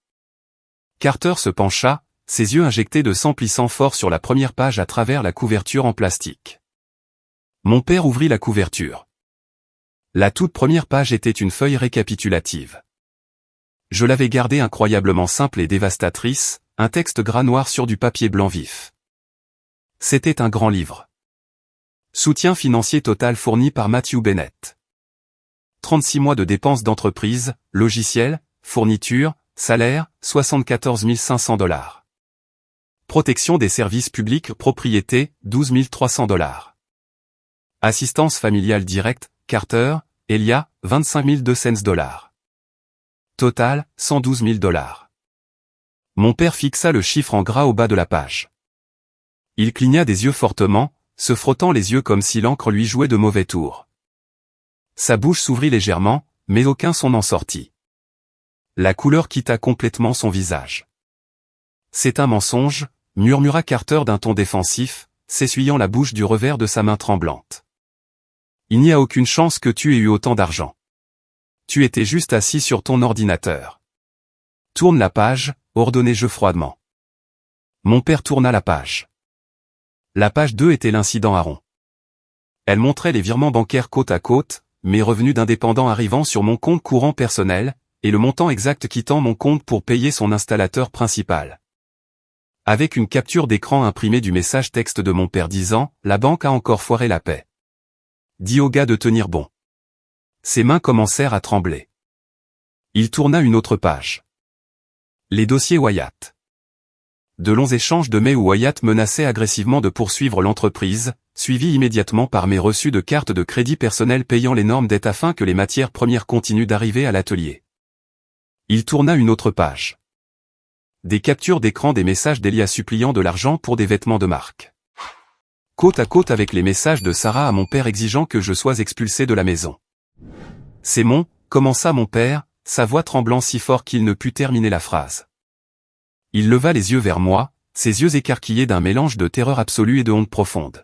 Carter se pencha, ses yeux injectés de sang plissant fort sur la première page à travers la couverture en plastique. Mon père ouvrit la couverture. La toute première page était une feuille récapitulative. Je l'avais gardée incroyablement simple et dévastatrice, un texte gras noir sur du papier blanc vif. C'était un grand livre. Soutien financier total fourni par Matthew Bennett. 36 mois de dépenses d'entreprise, logiciels, fournitures, salaire, 74 500 $. Protection des services publics, propriété, 12 300 $. Assistance familiale directe, Carter, Elia, 25 200 $. Total, 112 000 $. Mon père fixa le chiffre en gras au bas de la page. Il cligna des yeux fortement, se frottant les yeux comme si l'encre lui jouait de mauvais tours. Sa bouche s'ouvrit légèrement, mais aucun son n'en sortit. La couleur quitta complètement son visage. « C'est un mensonge » murmura Carter d'un ton défensif, s'essuyant la bouche du revers de sa main tremblante. « Il n'y a aucune chance que tu aies eu autant d'argent. Tu étais juste assis sur ton ordinateur. Tourne la page, ordonnai-je froidement. Mon père tourna la page. La page 2 était l'incident à rond. Elle montrait les virements bancaires côte à côte, mes revenus d'indépendant arrivant sur mon compte courant personnel, et le montant exact quittant mon compte pour payer son installateur principal. Avec une capture d'écran imprimée du message texte de mon père disant « La banque a encore foiré la paix. Dis au gars de tenir bon. » Ses mains commencèrent à trembler. Il tourna une autre page. Les dossiers Wyatt. De longs échanges de mails où Wyatt menaçait agressivement de poursuivre l'entreprise, suivis immédiatement par mes reçus de cartes de crédit personnel payant l'énorme dette afin que les matières premières continuent d'arriver à l'atelier. Il tourna une autre page. Des captures d'écran des messages d'Elia suppliant de l'argent pour des vêtements de marque. Côte à côte avec les messages de Sarah à mon père exigeant que je sois expulsé de la maison. C'est commença mon père, sa voix tremblant si fort qu'il ne put terminer la phrase. Il leva les yeux vers moi, ses yeux écarquillés d'un mélange de terreur absolue et de honte profonde.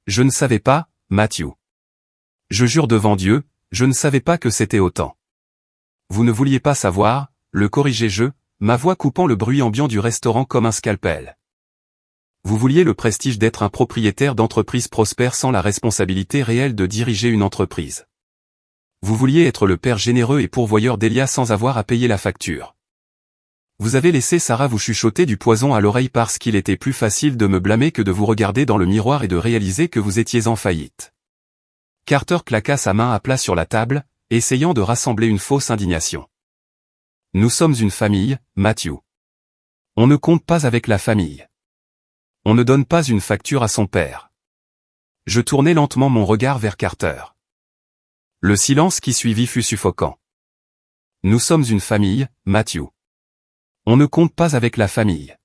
Je ne savais pas, Matthew. Je jure devant Dieu, je ne savais pas que c'était autant. Vous ne vouliez pas savoir, le corrigeai-je, ma voix coupant le bruit ambiant du restaurant comme un scalpel. Vous vouliez le prestige d'être un propriétaire d'entreprise prospère sans la responsabilité réelle de diriger une entreprise. Vous vouliez être le père généreux et pourvoyeur d'Elia sans avoir à payer la facture. Vous avez laissé Sarah vous chuchoter du poison à l'oreille parce qu'il était plus facile de me blâmer que de vous regarder dans le miroir et de réaliser que vous étiez en faillite. Carter claqua sa main à plat sur la table, essayant de rassembler une fausse indignation. Nous sommes une famille, Matthew. On ne compte pas avec la famille. On ne donne pas une facture à son père. Je tournai lentement mon regard vers Carter. Le silence qui suivit fut suffocant. Nous sommes une famille, Matthew. On ne compte pas avec la famille.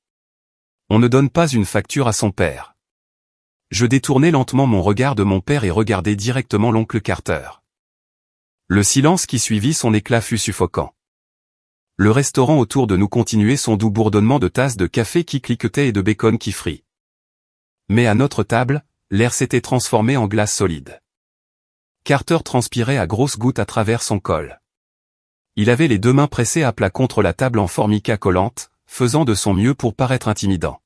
On ne donne pas une facture à son père. Je détournai lentement mon regard de mon père et regardai directement l'oncle Carter. Le silence qui suivit son éclat fut suffocant. Le restaurant autour de nous continuait son doux bourdonnement de tasses de café qui cliquetaient et de bacon qui frit. Mais à notre table, l'air s'était transformé en glace solide. Carter transpirait à grosses gouttes à travers son col. Il avait les deux mains pressées à plat contre la table en formica collante, faisant de son mieux pour paraître intimidant.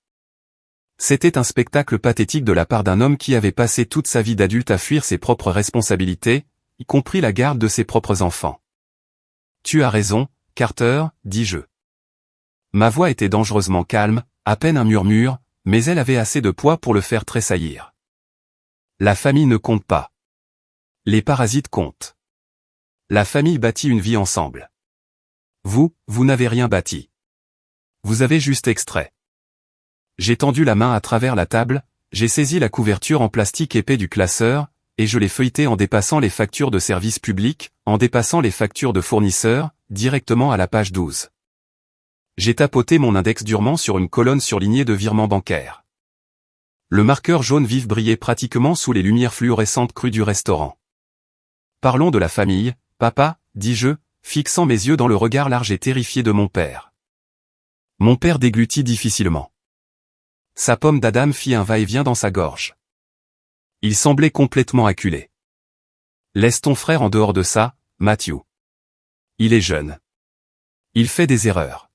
C'était un spectacle pathétique de la part d'un homme qui avait passé toute sa vie d'adulte à fuir ses propres responsabilités, y compris la garde de ses propres enfants. Tu as raison, Carter, dis-je. Ma voix était dangereusement calme, à peine un murmure, mais elle avait assez de poids pour le faire tressaillir. La famille ne compte pas. Les parasites comptent. La famille bâtit une vie ensemble. Vous n'avez rien bâti. Vous avez juste extrait. J'ai tendu la main à travers la table, j'ai saisi la couverture en plastique épais du classeur, et je l'ai feuilleté en dépassant les factures de services publics, en dépassant les factures de fournisseurs, directement à la page 12. J'ai tapoté mon index durement sur une colonne surlignée de virements bancaires. Le marqueur jaune vif brillait pratiquement sous les lumières fluorescentes crues du restaurant. Parlons de la famille, papa, dis-je, fixant mes yeux dans le regard large et terrifié de mon père. Mon père déglutit difficilement. Sa pomme d'Adam fit un va-et-vient dans sa gorge. Il semblait complètement acculé. Laisse ton frère en dehors de ça, Matthew. Il est jeune. Il fait des erreurs.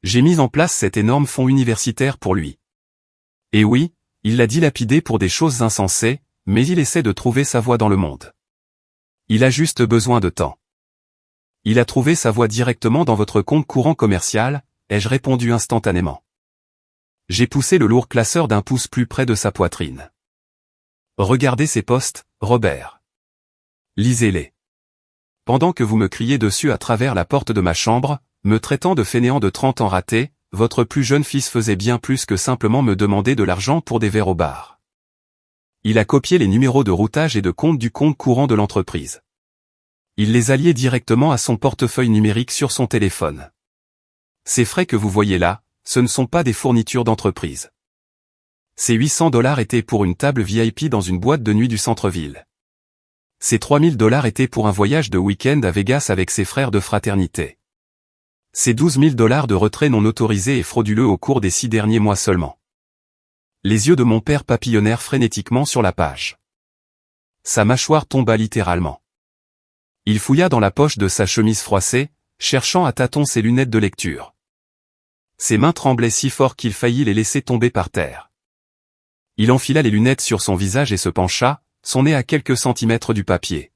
J'ai mis en place cet énorme fonds universitaire pour lui. Et oui, il l'a dilapidé pour des choses insensées, mais il essaie de trouver sa voie dans le monde. Il a juste besoin de temps. Il a trouvé sa voie directement dans votre compte courant commercial, ai-je répondu instantanément. J'ai poussé le lourd classeur d'un pouce plus près de sa poitrine. Regardez ces postes, Robert. Lisez-les. Pendant que vous me criez dessus à travers la porte de ma chambre, me traitant de fainéant de 30 ans raté, votre plus jeune fils faisait bien plus que simplement me demander de l'argent pour des verres au bar. Il a copié les numéros de routage et de compte du compte courant de l'entreprise. Il les a liés directement à son portefeuille numérique sur son téléphone. Ces frais que vous voyez là, ce ne sont pas des fournitures d'entreprise. Ces $800 étaient pour une table VIP dans une boîte de nuit du centre-ville. Ces $3000 étaient pour un voyage de week-end à Vegas avec ses frères de fraternité. Ces $12 000 de retrait non autorisés et frauduleux au cours des 6 derniers mois seulement. Les yeux de mon père papillonnèrent frénétiquement sur la page. Sa mâchoire tomba littéralement. Il fouilla dans la poche de sa chemise froissée, cherchant à tâtons ses lunettes de lecture. Ses mains tremblaient si fort qu'il faillit les laisser tomber par terre. Il enfila les lunettes sur son visage et se pencha, son nez à quelques centimètres du papier.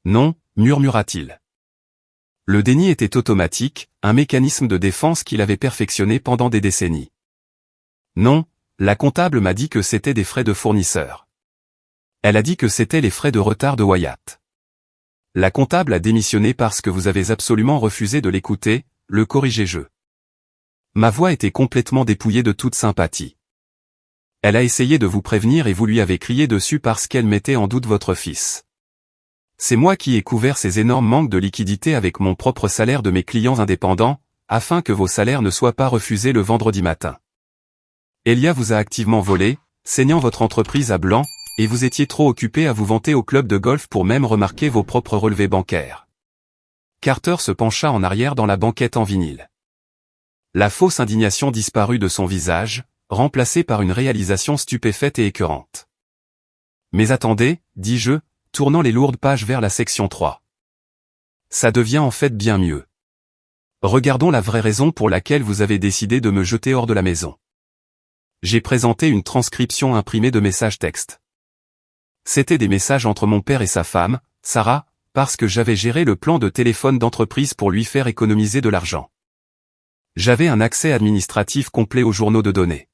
Non, murmura-t-il. Le déni était automatique, un mécanisme de défense qu'il avait perfectionné pendant des décennies. Non, la comptable m'a dit que c'était des frais de fournisseur. Elle a dit que c'était les frais de retard de Wyatt. La comptable a démissionné parce que vous avez absolument refusé de l'écouter, le corrigeai-je. Ma voix était complètement dépouillée de toute sympathie. Elle a essayé de vous prévenir et vous lui avez crié dessus parce qu'elle mettait en doute votre fils. C'est moi qui ai couvert ces énormes manques de liquidité avec mon propre salaire de mes clients indépendants, afin que vos salaires ne soient pas refusés le vendredi matin. Elia vous a activement volé, saignant votre entreprise à blanc, et vous étiez trop occupé à vous vanter au club de golf pour même remarquer vos propres relevés bancaires. Carter se pencha en arrière dans la banquette en vinyle. La fausse indignation disparut de son visage, remplacée par une réalisation stupéfaite et écœurante. Mais attendez, dis-je, tournant les lourdes pages vers la section 3. Ça devient en fait bien mieux. Regardons la vraie raison pour laquelle vous avez décidé de me jeter hors de la maison. J'ai présenté une transcription imprimée de messages textes. C'était des messages entre mon père et sa femme, Sarah, parce que j'avais géré le plan de téléphone d'entreprise pour lui faire économiser de l'argent. J'avais un accès administratif complet aux journaux de données.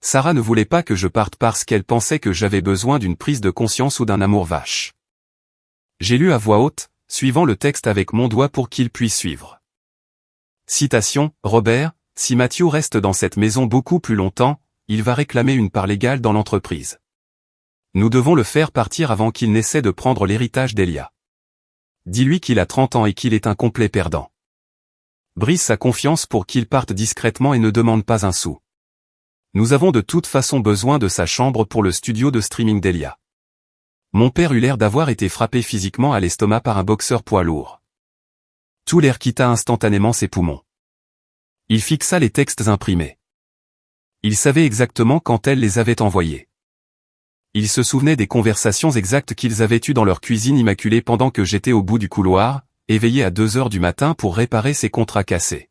Sarah ne voulait pas que je parte parce qu'elle pensait que j'avais besoin d'une prise de conscience ou d'un amour vache. J'ai lu à voix haute, suivant le texte avec mon doigt pour qu'il puisse suivre. Citation, Robert, si Matthew reste dans cette maison beaucoup plus longtemps, il va réclamer une part légale dans l'entreprise. Nous devons le faire partir avant qu'il n'essaie de prendre l'héritage d'Elia. Dis-lui qu'il a 30 ans et qu'il est un complet perdant. Brise sa confiance pour qu'il parte discrètement et ne demande pas un sou. Nous avons de toute façon besoin de sa chambre pour le studio de streaming d'Elia. Mon père eut l'air d'avoir été frappé physiquement à l'estomac par un boxeur poids lourd. Tout l'air quitta instantanément ses poumons. Il fixa les textes imprimés. Il savait exactement quand elle les avait envoyés. Il se souvenait des conversations exactes qu'ils avaient eues dans leur cuisine immaculée pendant que j'étais au bout du couloir, éveillé à 2 heures du matin pour réparer ses contrats cassés.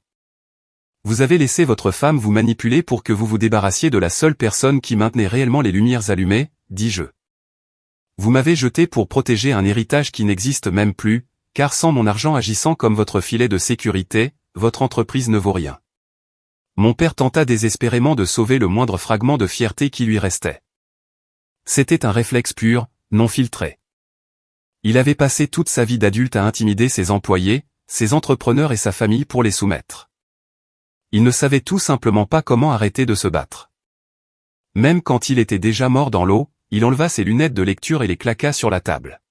Vous avez laissé votre femme vous manipuler pour que vous vous débarrassiez de la seule personne qui maintenait réellement les lumières allumées, dis-je. Vous m'avez jeté pour protéger un héritage qui n'existe même plus, car sans mon argent agissant comme votre filet de sécurité, votre entreprise ne vaut rien. Mon père tenta désespérément de sauver le moindre fragment de fierté qui lui restait. C'était un réflexe pur, non filtré. Il avait passé toute sa vie d'adulte à intimider ses employés, ses entrepreneurs et sa famille pour les soumettre. Il ne savait tout simplement pas comment arrêter de se battre. Même quand il était déjà mort dans l'eau, il enleva ses lunettes de lecture et les claqua sur la table.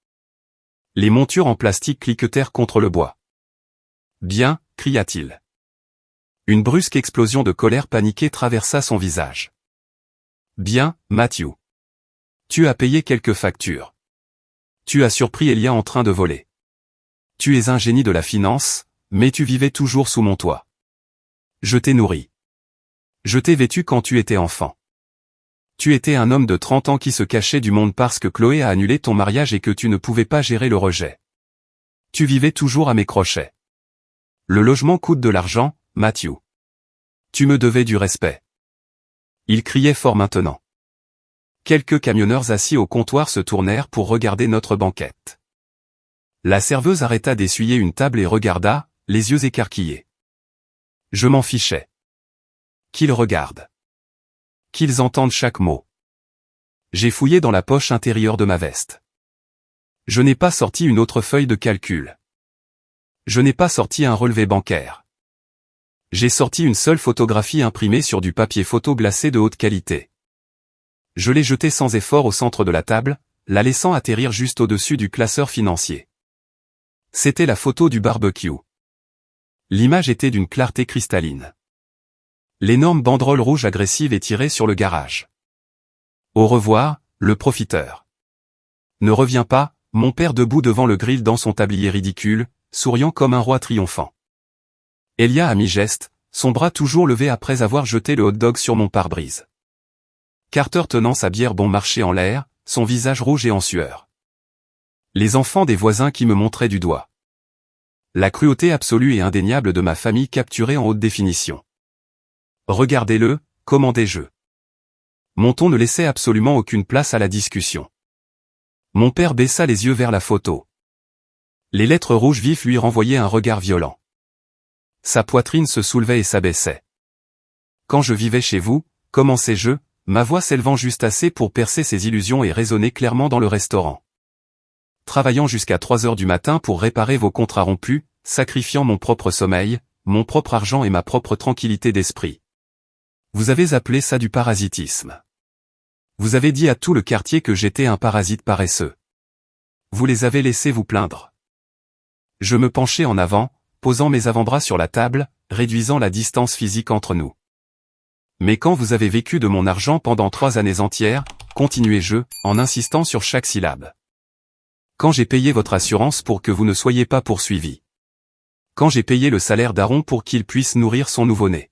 Les montures en plastique cliquetèrent contre le bois. « Bien » cria-t-il. Une brusque explosion de colère paniquée traversa son visage. « Bien, Matthew. Tu as payé quelques factures. Tu as surpris Elia en train de voler. Tu es un génie de la finance, mais tu vivais toujours sous mon toit. Je t'ai nourri. Je t'ai vêtu quand tu étais enfant. Tu étais un homme de 30 ans qui se cachait du monde parce que Chloé a annulé ton mariage et que tu ne pouvais pas gérer le rejet. Tu vivais toujours à mes crochets. Le logement coûte de l'argent, Matthew. Tu me devais du respect. » Il criait fort maintenant. Quelques camionneurs assis au comptoir se tournèrent pour regarder notre banquette. La serveuse arrêta d'essuyer une table et regarda, les yeux écarquillés. Je m'en fichais. Qu'ils regardent. Qu'ils entendent chaque mot. J'ai fouillé dans la poche intérieure de ma veste. Je n'ai pas sorti une autre feuille de calcul. Je n'ai pas sorti un relevé bancaire. J'ai sorti une seule photographie imprimée sur du papier photo glacé de haute qualité. Je l'ai jetée sans effort au centre de la table, la laissant atterrir juste au-dessus du classeur financier. C'était la photo du barbecue. L'image était d'une clarté cristalline. L'énorme banderole rouge agressive est tirée sur le garage. Au revoir, le profiteur. Ne reviens pas, mon père debout devant le grill dans son tablier ridicule, souriant comme un roi triomphant. Elia a mis geste, son bras toujours levé après avoir jeté le hot-dog sur mon pare-brise. Carter tenant sa bière bon marché en l'air, son visage rouge et en sueur. Les enfants des voisins qui me montraient du doigt. La cruauté absolue et indéniable de ma famille capturée en haute définition. Regardez-le, commandai-je. Mon ton ne laissait absolument aucune place à la discussion. Mon père baissa les yeux vers la photo. Les lettres rouges vives lui renvoyaient un regard violent. Sa poitrine se soulevait et s'abaissait. Quand je vivais chez vous, commençai-je, ma voix s'élevant juste assez pour percer ses illusions et résonner clairement dans le restaurant. Travaillant jusqu'à 3 heures du matin pour réparer vos contrats rompus, sacrifiant mon propre sommeil, mon propre argent et ma propre tranquillité d'esprit. Vous avez appelé ça du parasitisme. Vous avez dit à tout le quartier que j'étais un parasite paresseux. Vous les avez laissés vous plaindre. Je me penchai en avant, posant mes avant-bras sur la table, réduisant la distance physique entre nous. Mais quand vous avez vécu de mon argent pendant 3 années entières, continuai-je, en insistant sur chaque syllabe. Quand j'ai payé votre assurance pour que vous ne soyez pas poursuivi. Quand j'ai payé le salaire d'Aaron pour qu'il puisse nourrir son nouveau-né.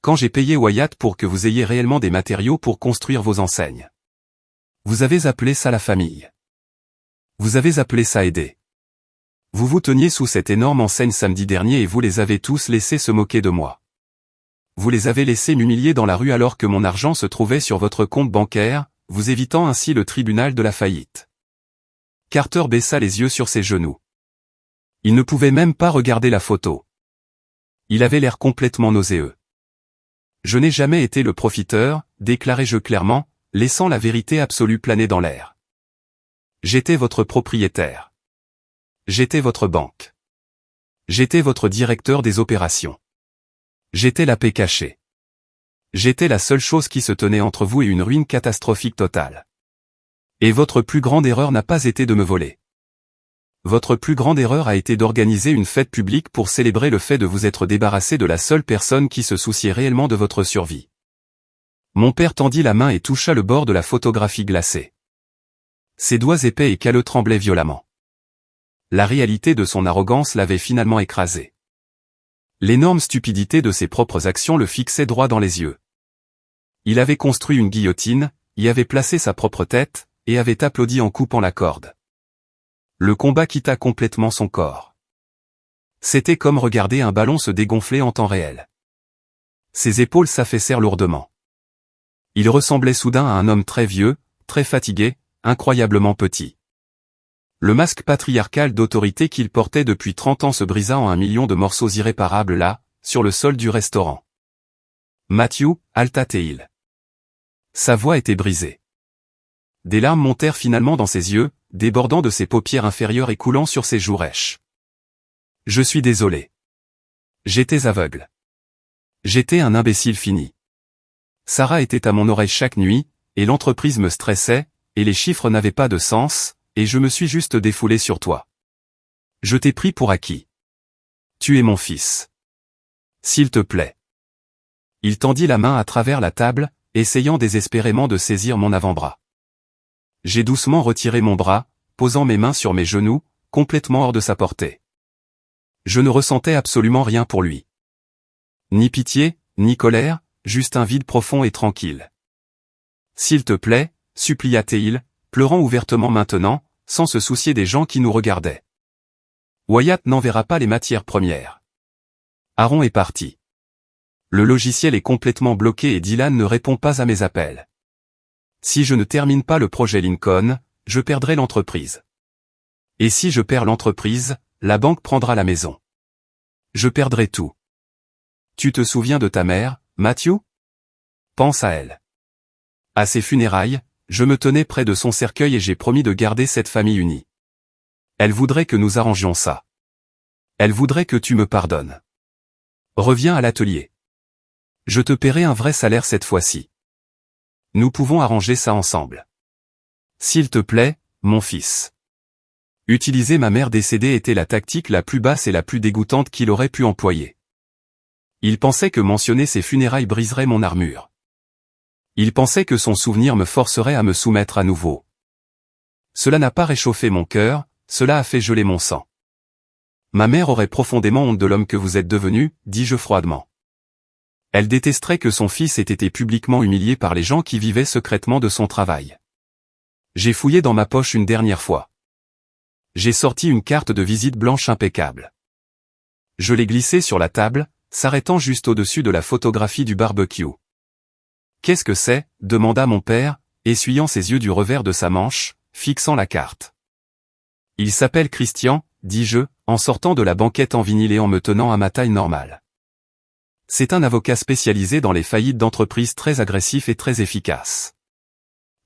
Quand j'ai payé Wyatt pour que vous ayez réellement des matériaux pour construire vos enseignes. Vous avez appelé ça la famille. Vous avez appelé ça aider. Vous vous teniez sous cette énorme enseigne samedi dernier et vous les avez tous laissés se moquer de moi. Vous les avez laissés m'humilier dans la rue alors que mon argent se trouvait sur votre compte bancaire, vous évitant ainsi le tribunal de la faillite. Carter baissa les yeux sur ses genoux. Il ne pouvait même pas regarder la photo. Il avait l'air complètement nauséeux. Je n'ai jamais été le profiteur, déclarai-je clairement, laissant la vérité absolue planer dans l'air. J'étais votre propriétaire. J'étais votre banque. J'étais votre directeur des opérations. J'étais la paix cachée. J'étais la seule chose qui se tenait entre vous et une ruine catastrophique totale. Et votre plus grande erreur n'a pas été de me voler. Votre plus grande erreur a été d'organiser une fête publique pour célébrer le fait de vous être débarrassé de la seule personne qui se souciait réellement de votre survie. Mon père tendit la main et toucha le bord de la photographie glacée. Ses doigts épais et calleux tremblaient violemment. La réalité de son arrogance l'avait finalement écrasé. L'énorme stupidité de ses propres actions le fixait droit dans les yeux. Il avait construit une guillotine, y avait placé sa propre tête, et avait applaudi en coupant la corde. Le combat quitta complètement son corps. C'était comme regarder un ballon se dégonfler en temps réel. Ses épaules s'affaissèrent lourdement. Il ressemblait soudain à un homme très vieux, très fatigué, incroyablement petit. Le masque patriarcal d'autorité qu'il portait depuis 30 ans se brisa en 1 million de morceaux irréparables là, sur le sol du restaurant. Matthew, halta-t-il. Sa voix était brisée. Des larmes montèrent finalement dans ses yeux, débordant de ses paupières inférieures et coulant sur ses joues rêches. Je suis désolé. J'étais aveugle. J'étais un imbécile fini. Sarah était à mon oreille chaque nuit, et l'entreprise me stressait, et les chiffres n'avaient pas de sens, et je me suis juste défoulé sur toi. Je t'ai pris pour acquis. Tu es mon fils. S'il te plaît. Il tendit la main à travers la table, essayant désespérément de saisir mon avant-bras. J'ai doucement retiré mon bras, posant mes mains sur mes genoux, complètement hors de sa portée. Je ne ressentais absolument rien pour lui. Ni pitié, ni colère, juste un vide profond et tranquille. S'il te plaît, supplia-t-il, pleurant ouvertement maintenant, sans se soucier des gens qui nous regardaient. Wyatt n'enverra pas les matières premières. Aaron est parti. Le logiciel est complètement bloqué et Dylan ne répond pas à mes appels. Si je ne termine pas le projet Lincoln, je perdrai l'entreprise. Et si je perds l'entreprise, la banque prendra la maison. Je perdrai tout. Tu te souviens de ta mère, Matthew? Pense à elle. À ses funérailles, je me tenais près de son cercueil et j'ai promis de garder cette famille unie. Elle voudrait que nous arrangions ça. Elle voudrait que tu me pardonnes. Reviens à l'atelier. Je te paierai un vrai salaire cette fois-ci. Nous pouvons arranger ça ensemble. S'il te plaît, mon fils. Utiliser ma mère décédée était la tactique la plus basse et la plus dégoûtante qu'il aurait pu employer. Il pensait que mentionner ses funérailles briserait mon armure. Il pensait que son souvenir me forcerait à me soumettre à nouveau. Cela n'a pas réchauffé mon cœur, cela a fait geler mon sang. Ma mère aurait profondément honte de l'homme que vous êtes devenu, dis-je froidement. Elle détesterait que son fils ait été publiquement humilié par les gens qui vivaient secrètement de son travail. J'ai fouillé dans ma poche une dernière fois. J'ai sorti une carte de visite blanche impeccable. Je l'ai glissée sur la table, s'arrêtant juste au-dessus de la photographie du barbecue. Qu'est-ce que c'est? Demanda mon père, essuyant ses yeux du revers de sa manche, fixant la carte. Il s'appelle Christian, dis-je, en sortant de la banquette en vinyle et en me tenant à ma taille normale. C'est un avocat spécialisé dans les faillites d'entreprises très agressif et très efficace.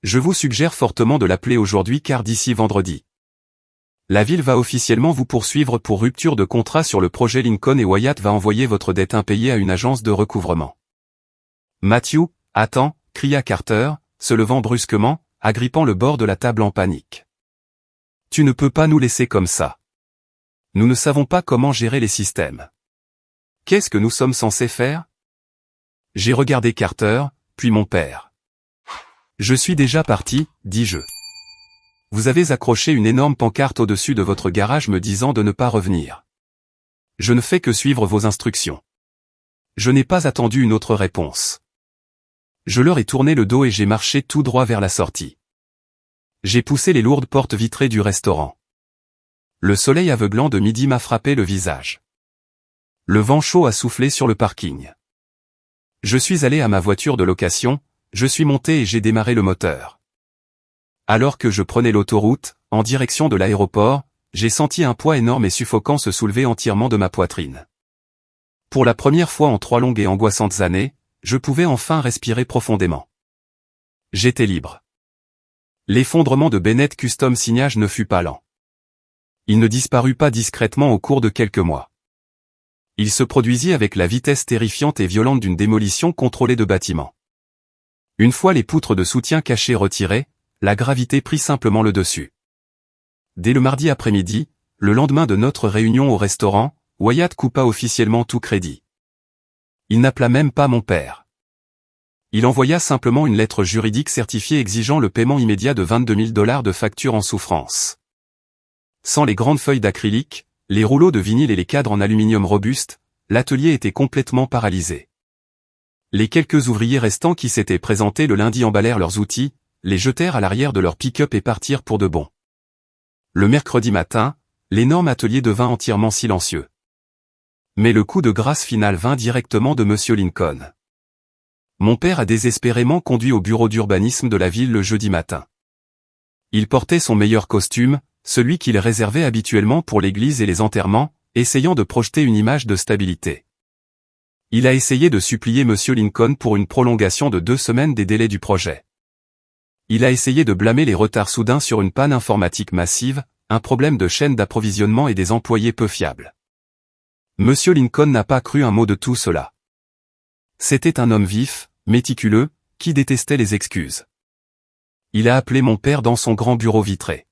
Je vous suggère fortement de l'appeler aujourd'hui car d'ici vendredi. La ville va officiellement vous poursuivre pour rupture de contrat sur le projet Lincoln et Wyatt va envoyer votre dette impayée à une agence de recouvrement. Matthew, attends, cria Carter, se levant brusquement, agrippant le bord de la table en panique. Tu ne peux pas nous laisser comme ça. Nous ne savons pas comment gérer les systèmes. Qu'est-ce que nous sommes censés faire? J'ai regardé Carter, puis mon père. Je suis déjà parti, dis-je. Vous avez accroché une énorme pancarte au-dessus de votre garage me disant de ne pas revenir. Je ne fais que suivre vos instructions. Je n'ai pas attendu une autre réponse. Je leur ai tourné le dos et j'ai marché tout droit vers la sortie. J'ai poussé les lourdes portes vitrées du restaurant. Le soleil aveuglant de midi m'a frappé le visage. Le vent chaud a soufflé sur le parking. Je suis allé à ma voiture de location, je suis monté et j'ai démarré le moteur. Alors que je prenais l'autoroute, en direction de l'aéroport, j'ai senti un poids énorme et suffocant se soulever entièrement de ma poitrine. Pour la première fois en 3 longues et angoissantes années, je pouvais enfin respirer profondément. J'étais libre. L'effondrement de Bennett Custom Signage ne fut pas lent. Il ne disparut pas discrètement au cours de quelques mois. Il se produisit avec la vitesse terrifiante et violente d'une démolition contrôlée de bâtiments. Une fois les poutres de soutien cachées retirées, la gravité prit simplement le dessus. Dès le mardi après-midi, le lendemain de notre réunion au restaurant, Wyatt coupa officiellement tout crédit. Il n'appela même pas mon père. Il envoya simplement une lettre juridique certifiée exigeant le paiement immédiat de $22 000 de factures en souffrance. Sans les grandes feuilles d'acrylique, les rouleaux de vinyle et les cadres en aluminium robuste, l'atelier était complètement paralysé. Les quelques ouvriers restants qui s'étaient présentés le lundi emballèrent leurs outils, les jetèrent à l'arrière de leur pick-up et partirent pour de bon. Le mercredi matin, l'énorme atelier devint entièrement silencieux. Mais le coup de grâce final vint directement de Monsieur Lincoln. Mon père a désespérément conduit au bureau d'urbanisme de la ville le jeudi matin. Il portait son meilleur costume, celui qu'il réservait habituellement pour l'église et les enterrements, essayant de projeter une image de stabilité. Il a essayé de supplier Monsieur Lincoln pour une prolongation de 2 semaines des délais du projet. Il a essayé de blâmer les retards soudains sur une panne informatique massive, un problème de chaîne d'approvisionnement et des employés peu fiables. Monsieur Lincoln n'a pas cru un mot de tout cela. C'était un homme vif, méticuleux, qui détestait les excuses. Il a appelé mon père dans son grand bureau vitré.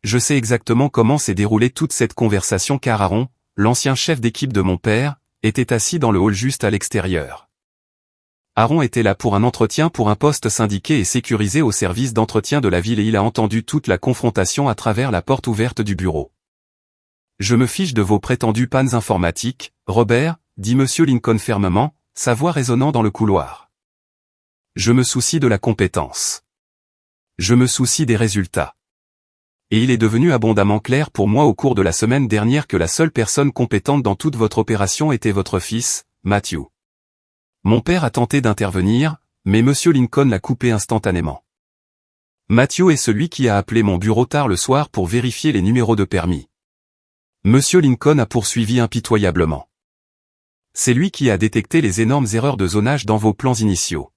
Je sais exactement comment s'est déroulée toute cette conversation car Aaron, l'ancien chef d'équipe de mon père, était assis dans le hall juste à l'extérieur. Aaron était là pour un entretien pour un poste syndiqué et sécurisé au service d'entretien de la ville et il a entendu toute la confrontation à travers la porte ouverte du bureau. Je me fiche de vos prétendues pannes informatiques, Robert, dit Monsieur Lincoln fermement, sa voix résonnant dans le couloir. Je me soucie de la compétence. Je me soucie des résultats. Et il est devenu abondamment clair pour moi au cours de la semaine dernière que la seule personne compétente dans toute votre opération était votre fils, Matthew. Mon père a tenté d'intervenir, mais Monsieur Lincoln l'a coupé instantanément. Matthew est celui qui a appelé mon bureau tard le soir pour vérifier les numéros de permis. Monsieur Lincoln a poursuivi impitoyablement. C'est lui qui a détecté les énormes erreurs de zonage dans vos plans initiaux.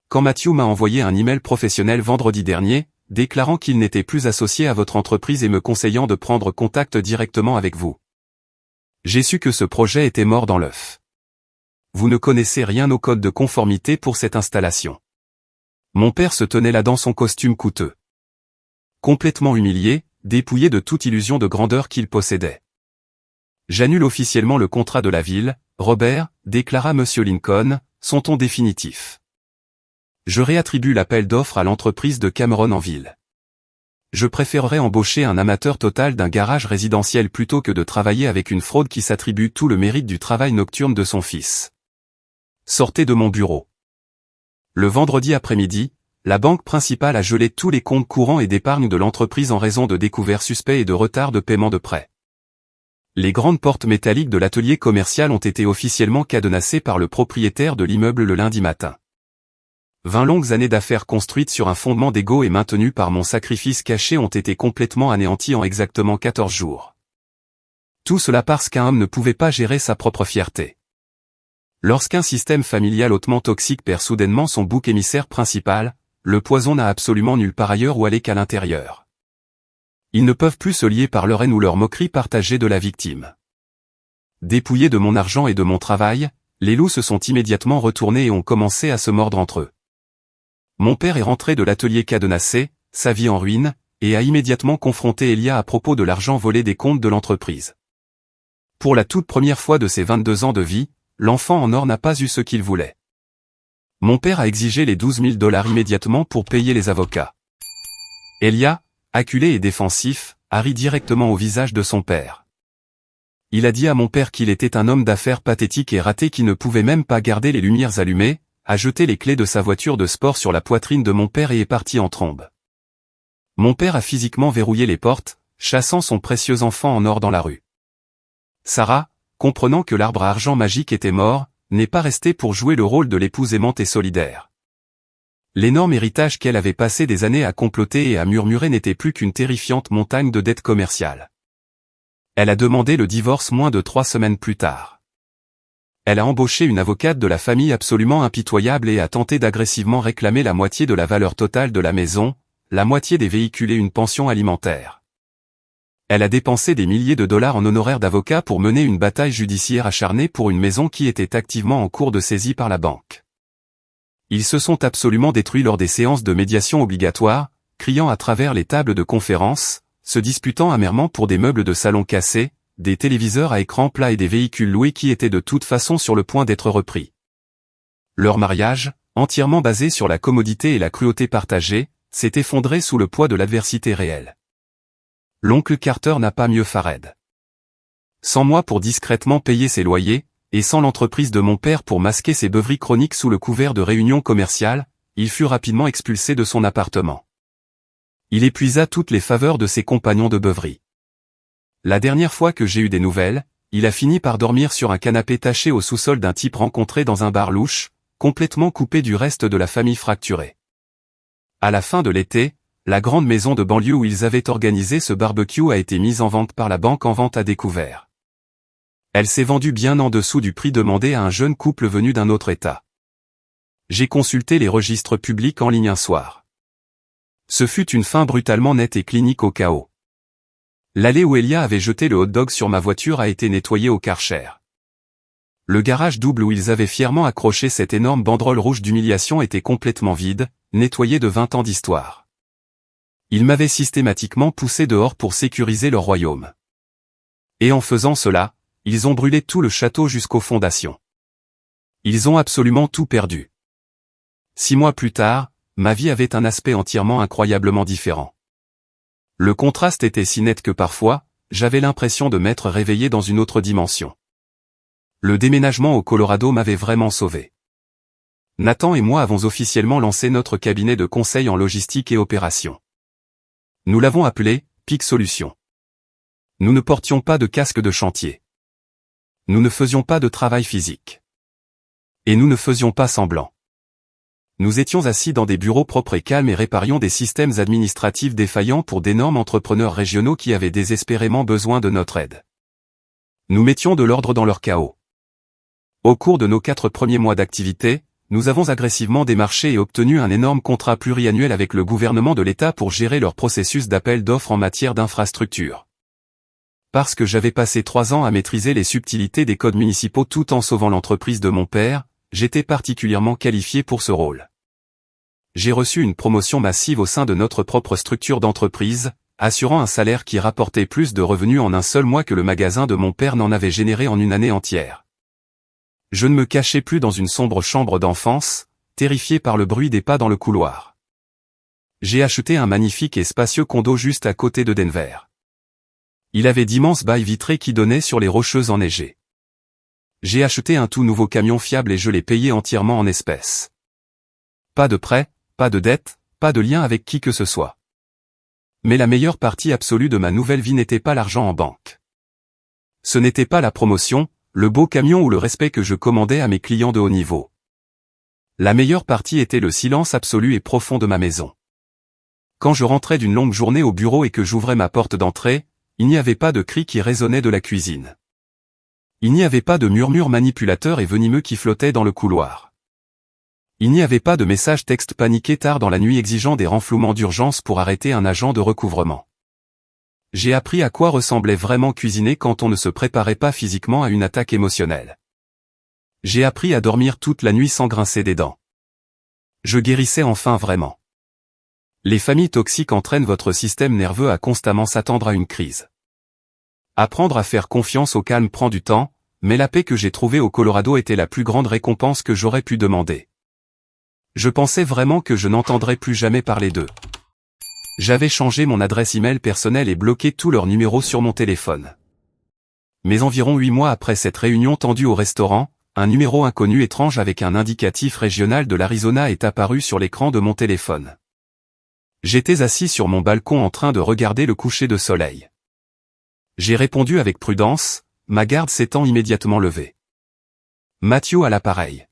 Quand Matthew m'a envoyé un email professionnel vendredi dernier, déclarant qu'il n'était plus associé à votre entreprise et me conseillant de prendre contact directement avec vous. J'ai su que ce projet était mort dans l'œuf. Vous ne connaissez rien au code de conformité pour cette installation. Mon père se tenait là dans son costume coûteux. Complètement humilié, dépouillé de toute illusion de grandeur qu'il possédait. J'annule officiellement le contrat de la ville, Robert, déclara Monsieur Lincoln, son ton définitif. Je réattribue l'appel d'offres à l'entreprise de Cameron en ville. Je préférerais embaucher un amateur total d'un garage résidentiel plutôt que de travailler avec une fraude qui s'attribue tout le mérite du travail nocturne de son fils. Sortez de mon bureau. Le vendredi après-midi, la banque principale a gelé tous les comptes courants et d'épargne de l'entreprise en raison de découverts suspects et de retard de paiement de prêts. Les grandes portes métalliques de l'atelier commercial ont été officiellement cadenassées par le propriétaire de l'immeuble le lundi matin. 20 longues années d'affaires construites sur un fondement d'ego et maintenues par mon sacrifice caché ont été complètement anéanties en exactement 14 jours. Tout cela parce qu'un homme ne pouvait pas gérer sa propre fierté. Lorsqu'un système familial hautement toxique perd soudainement son bouc émissaire principal, le poison n'a absolument nulle part ailleurs où aller qu'à l'intérieur. Ils ne peuvent plus se lier par leur haine ou leur moquerie partagée de la victime. Dépouillés de mon argent et de mon travail, les loups se sont immédiatement retournés et ont commencé à se mordre entre eux. Mon père est rentré de l'atelier cadenassé, sa vie en ruine, et a immédiatement confronté Elia à propos de l'argent volé des comptes de l'entreprise. Pour la toute première fois de ses 22 ans de vie, l'enfant en or n'a pas eu ce qu'il voulait. Mon père a exigé les 12 000 $ immédiatement pour payer les avocats. Elia, acculé et défensif, a ri directement au visage de son père. Il a dit à mon père qu'il était un homme d'affaires pathétique et raté qui ne pouvait même pas garder les lumières allumées, a jeté les clés de sa voiture de sport sur la poitrine de mon père et est parti en trombe. Mon père a physiquement verrouillé les portes, chassant son précieux enfant en or dans la rue. Sarah, comprenant que l'arbre à argent magique était mort, n'est pas restée pour jouer le rôle de l'épouse aimante et solidaire. L'énorme héritage qu'elle avait passé des années à comploter et à murmurer n'était plus qu'une terrifiante montagne de dettes commerciales. Elle a demandé le divorce moins de 3 semaines plus tard. Elle a embauché une avocate de la famille absolument impitoyable et a tenté d'agressivement réclamer la moitié de la valeur totale de la maison, la moitié des véhicules et une pension alimentaire. Elle a dépensé des milliers de dollars en honoraires d'avocat pour mener une bataille judiciaire acharnée pour une maison qui était activement en cours de saisie par la banque. Ils se sont absolument détruits lors des séances de médiation obligatoires, criant à travers les tables de conférence, se disputant amèrement pour des meubles de salon cassés, des téléviseurs à écran plat et des véhicules loués qui étaient de toute façon sur le point d'être repris. Leur mariage, entièrement basé sur la commodité et la cruauté partagée, s'est effondré sous le poids de l'adversité réelle. L'oncle Carter n'a pas mieux Fared. Sans moi pour discrètement payer ses loyers, et sans l'entreprise de mon père pour masquer ses beuveries chroniques sous le couvert de réunions commerciales, il fut rapidement expulsé de son appartement. Il épuisa toutes les faveurs de ses compagnons de beuverie. La dernière fois que j'ai eu des nouvelles, il a fini par dormir sur un canapé taché au sous-sol d'un type rencontré dans un bar louche, complètement coupé du reste de la famille fracturée. À la fin de l'été, la grande maison de banlieue où ils avaient organisé ce barbecue a été mise en vente par la banque en vente à découvert. Elle s'est vendue bien en dessous du prix demandé à un jeune couple venu d'un autre État. J'ai consulté les registres publics en ligne un soir. Ce fut une fin brutalement nette et clinique au chaos. L'allée où Elia avait jeté le hot-dog sur ma voiture a été nettoyée au Karcher. Le garage double où ils avaient fièrement accroché cette énorme banderole rouge d'humiliation était complètement vide, nettoyé de 20 ans d'histoire. Ils m'avaient systématiquement poussé dehors pour sécuriser leur royaume. Et en faisant cela, ils ont brûlé tout le château jusqu'aux fondations. Ils ont absolument tout perdu. 6 mois plus tard, ma vie avait un aspect entièrement incroyablement différent. Le contraste était si net que parfois, j'avais l'impression de m'être réveillé dans une autre dimension. Le déménagement au Colorado m'avait vraiment sauvé. Nathan et moi avons officiellement lancé notre cabinet de conseil en logistique et opération. Nous l'avons appelé Peak Solutions. Nous ne portions pas de casque de chantier. Nous ne faisions pas de travail physique. Et nous ne faisions pas semblant. Nous étions assis dans des bureaux propres et calmes et réparions des systèmes administratifs défaillants pour d'énormes entrepreneurs régionaux qui avaient désespérément besoin de notre aide. Nous mettions de l'ordre dans leur chaos. Au cours de nos 4 premiers mois d'activité, nous avons agressivement démarché et obtenu un énorme contrat pluriannuel avec le gouvernement de l'État pour gérer leur processus d'appel d'offres en matière d'infrastructure. Parce que j'avais passé 3 ans à maîtriser les subtilités des codes municipaux tout en sauvant l'entreprise de mon père, j'étais particulièrement qualifié pour ce rôle. J'ai reçu une promotion massive au sein de notre propre structure d'entreprise, assurant un salaire qui rapportait plus de revenus en un seul mois que le magasin de mon père n'en avait généré en une année entière. Je ne me cachais plus dans une sombre chambre d'enfance, terrifié par le bruit des pas dans le couloir. J'ai acheté un magnifique et spacieux condo juste à côté de Denver. Il avait d'immenses baies vitrées qui donnaient sur les Rocheuses enneigées. J'ai acheté un tout nouveau camion fiable et je l'ai payé entièrement en espèces. Pas de prêt, pas de dette, pas de lien avec qui que ce soit. Mais la meilleure partie absolue de ma nouvelle vie n'était pas l'argent en banque. Ce n'était pas la promotion, le beau camion ou le respect que je commandais à mes clients de haut niveau. La meilleure partie était le silence absolu et profond de ma maison. Quand je rentrais d'une longue journée au bureau et que j'ouvrais ma porte d'entrée, il n'y avait pas de cris qui résonnaient de la cuisine. Il n'y avait pas de murmures manipulateurs et venimeux qui flottaient dans le couloir. Il n'y avait pas de messages textes paniqués tard dans la nuit exigeant des renflouements d'urgence pour arrêter un agent de recouvrement. J'ai appris à quoi ressemblait vraiment cuisiner quand on ne se préparait pas physiquement à une attaque émotionnelle. J'ai appris à dormir toute la nuit sans grincer des dents. Je guérissais enfin vraiment. Les familles toxiques entraînent votre système nerveux à constamment s'attendre à une crise. Apprendre à faire confiance au calme prend du temps, mais la paix que j'ai trouvée au Colorado était la plus grande récompense que j'aurais pu demander. Je pensais vraiment que je n'entendrais plus jamais parler d'eux. J'avais changé mon adresse email personnelle et bloqué tous leurs numéros sur mon téléphone. Mais environ 8 mois après cette réunion tendue au restaurant, un numéro inconnu étrange avec un indicatif régional de l'Arizona est apparu sur l'écran de mon téléphone. J'étais assis sur mon balcon en train de regarder le coucher de soleil. J'ai répondu avec prudence, ma garde s'étant immédiatement levée. Matthew à l'appareil.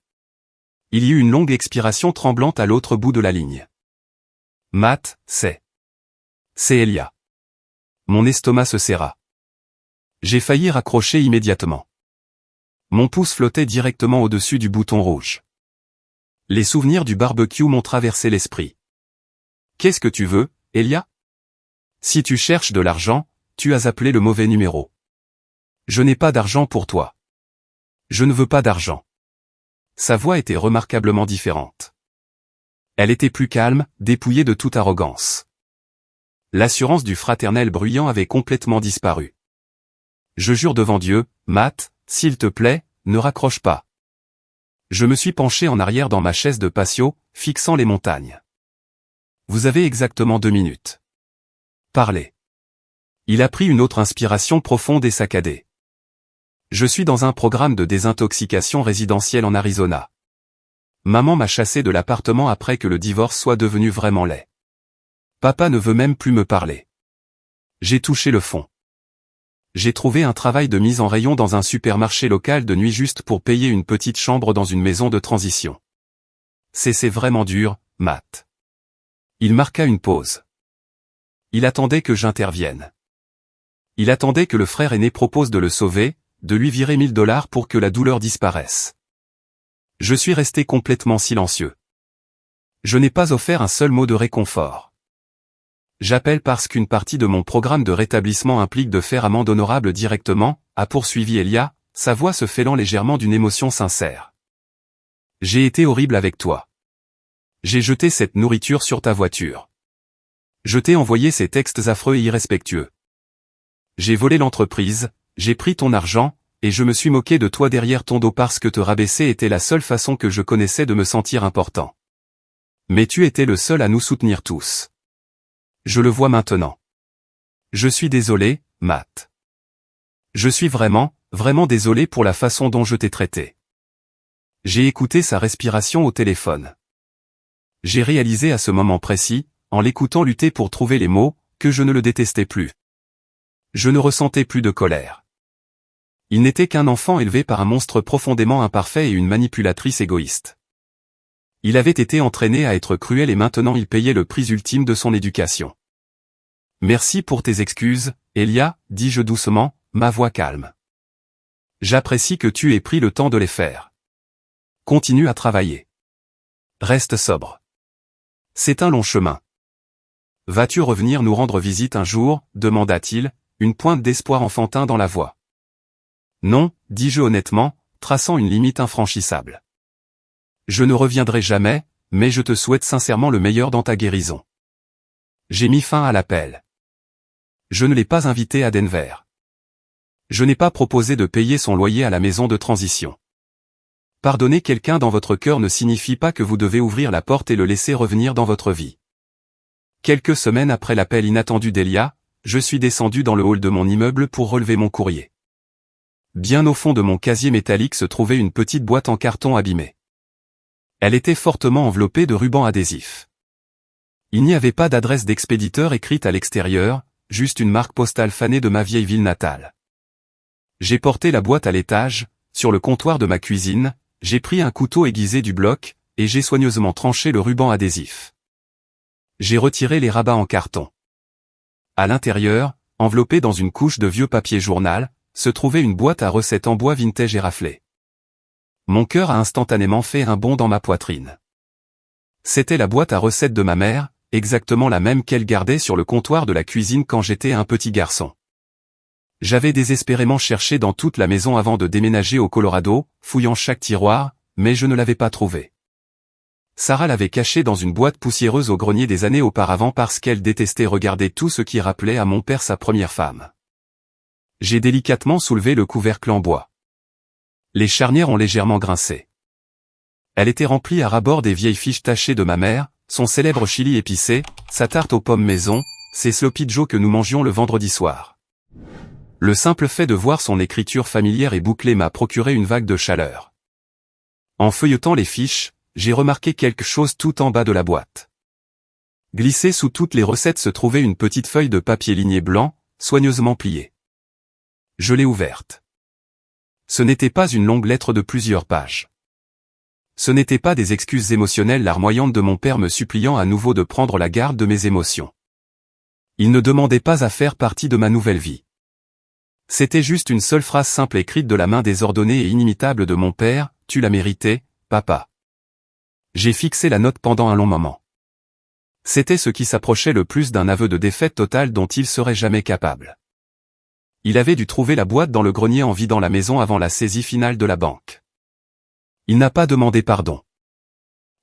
Il y eut une longue expiration tremblante à l'autre bout de la ligne. Matt, c'est Elia. Mon estomac se serra. J'ai failli raccrocher immédiatement. Mon pouce flottait directement au-dessus du bouton rouge. Les souvenirs du barbecue m'ont traversé l'esprit. Qu'est-ce que tu veux, Elia? Si tu cherches de l'argent, tu as appelé le mauvais numéro. Je n'ai pas d'argent pour toi. Je ne veux pas d'argent. Sa voix était remarquablement différente. Elle était plus calme, dépouillée de toute arrogance. L'assurance du fraternel bruyant avait complètement disparu. Je jure devant Dieu, Matt, s'il te plaît, ne raccroche pas. Je me suis penché en arrière dans ma chaise de patio, fixant les montagnes. Vous avez exactement 2 minutes. Parlez. Il a pris une autre inspiration profonde et saccadée. Je suis dans un programme de désintoxication résidentielle en Arizona. Maman m'a chassé de l'appartement après que le divorce soit devenu vraiment laid. Papa ne veut même plus me parler. J'ai touché le fond. J'ai trouvé un travail de mise en rayon dans un supermarché local de nuit juste pour payer une petite chambre dans une maison de transition. C'est vraiment dur, Matt. Il marqua une pause. Il attendait que j'intervienne. Il attendait que le frère aîné propose de le sauver, de lui virer $1000 pour que la douleur disparaisse. Je suis resté complètement silencieux. Je n'ai pas offert un seul mot de réconfort. J'appelle parce qu'une partie de mon programme de rétablissement implique de faire amende honorable directement, a poursuivi Elia, sa voix se fêlant légèrement d'une émotion sincère. J'ai été horrible avec toi. J'ai jeté cette nourriture sur ta voiture. Je t'ai envoyé ces textes affreux et irrespectueux. J'ai volé l'entreprise, j'ai pris ton argent, et je me suis moqué de toi derrière ton dos parce que te rabaisser était la seule façon que je connaissais de me sentir important. Mais tu étais le seul à nous soutenir tous. Je le vois maintenant. Je suis désolé, Matt. Je suis vraiment désolé pour la façon dont je t'ai traité. J'ai écouté sa respiration au téléphone. J'ai réalisé à ce moment précis, en l'écoutant lutter pour trouver les mots, que je ne le détestais plus. Je ne ressentais plus de colère. Il n'était qu'un enfant élevé par un monstre profondément imparfait et une manipulatrice égoïste. Il avait été entraîné à être cruel et maintenant il payait le prix ultime de son éducation. Merci pour tes excuses, Elia, dis-je doucement, ma voix calme. J'apprécie que tu aies pris le temps de les faire. Continue à travailler. Reste sobre. C'est un long chemin. Vas-tu revenir nous rendre visite un jour, demanda-t-il, une pointe d'espoir enfantin dans la voix. Non, dis-je honnêtement, traçant une limite infranchissable. Je ne reviendrai jamais, mais je te souhaite sincèrement le meilleur dans ta guérison. J'ai mis fin à l'appel. Je ne l'ai pas invité à Denver. Je n'ai pas proposé de payer son loyer à la maison de transition. Pardonner quelqu'un dans votre cœur ne signifie pas que vous devez ouvrir la porte et le laisser revenir dans votre vie. Quelques semaines après l'appel inattendu d'Elia, je suis descendu dans le hall de mon immeuble pour relever mon courrier. Bien au fond de mon casier métallique se trouvait une petite boîte en carton abîmée. Elle était fortement enveloppée de rubans adhésifs. Il n'y avait pas d'adresse d'expéditeur écrite à l'extérieur, juste une marque postale fanée de ma vieille ville natale. J'ai porté la boîte à l'étage, sur le comptoir de ma cuisine, j'ai pris un couteau aiguisé du bloc, et j'ai soigneusement tranché le ruban adhésif. J'ai retiré les rabats en carton. À l'intérieur, enveloppée dans une couche de vieux papier journal, se trouvait une boîte à recettes en bois vintage et raflée. Mon cœur a instantanément fait un bond dans ma poitrine. C'était la boîte à recettes de ma mère, exactement la même qu'elle gardait sur le comptoir de la cuisine quand j'étais un petit garçon. J'avais désespérément cherché dans toute la maison avant de déménager au Colorado, fouillant chaque tiroir, mais je ne l'avais pas trouvée. Sarah l'avait cachée dans une boîte poussiéreuse au grenier des années auparavant parce qu'elle détestait regarder tout ce qui rappelait à mon père sa première femme. J'ai délicatement soulevé le couvercle en bois. Les charnières ont légèrement grincé. Elle était remplie à ras-bord des vieilles fiches tachées de ma mère, son célèbre chili épicé, sa tarte aux pommes maison, ses sloppy joe que nous mangions le vendredi soir. Le simple fait de voir son écriture familière et bouclée m'a procuré une vague de chaleur. En feuilletant les fiches, j'ai remarqué quelque chose tout en bas de la boîte. Glissée sous toutes les recettes se trouvait une petite feuille de papier ligné blanc, soigneusement pliée. Je l'ai ouverte. Ce n'était pas une longue lettre de plusieurs pages. Ce n'étaient pas des excuses émotionnelles larmoyantes de mon père me suppliant à nouveau de prendre la garde de mes émotions. Il ne demandait pas à faire partie de ma nouvelle vie. C'était juste une seule phrase simple écrite de la main désordonnée et inimitable de mon père, « Tu l'as mérité, papa ». J'ai fixé la note pendant un long moment. C'était ce qui s'approchait le plus d'un aveu de défaite totale dont il serait jamais capable. Il avait dû trouver la boîte dans le grenier en vidant la maison avant la saisie finale de la banque. Il n'a pas demandé pardon.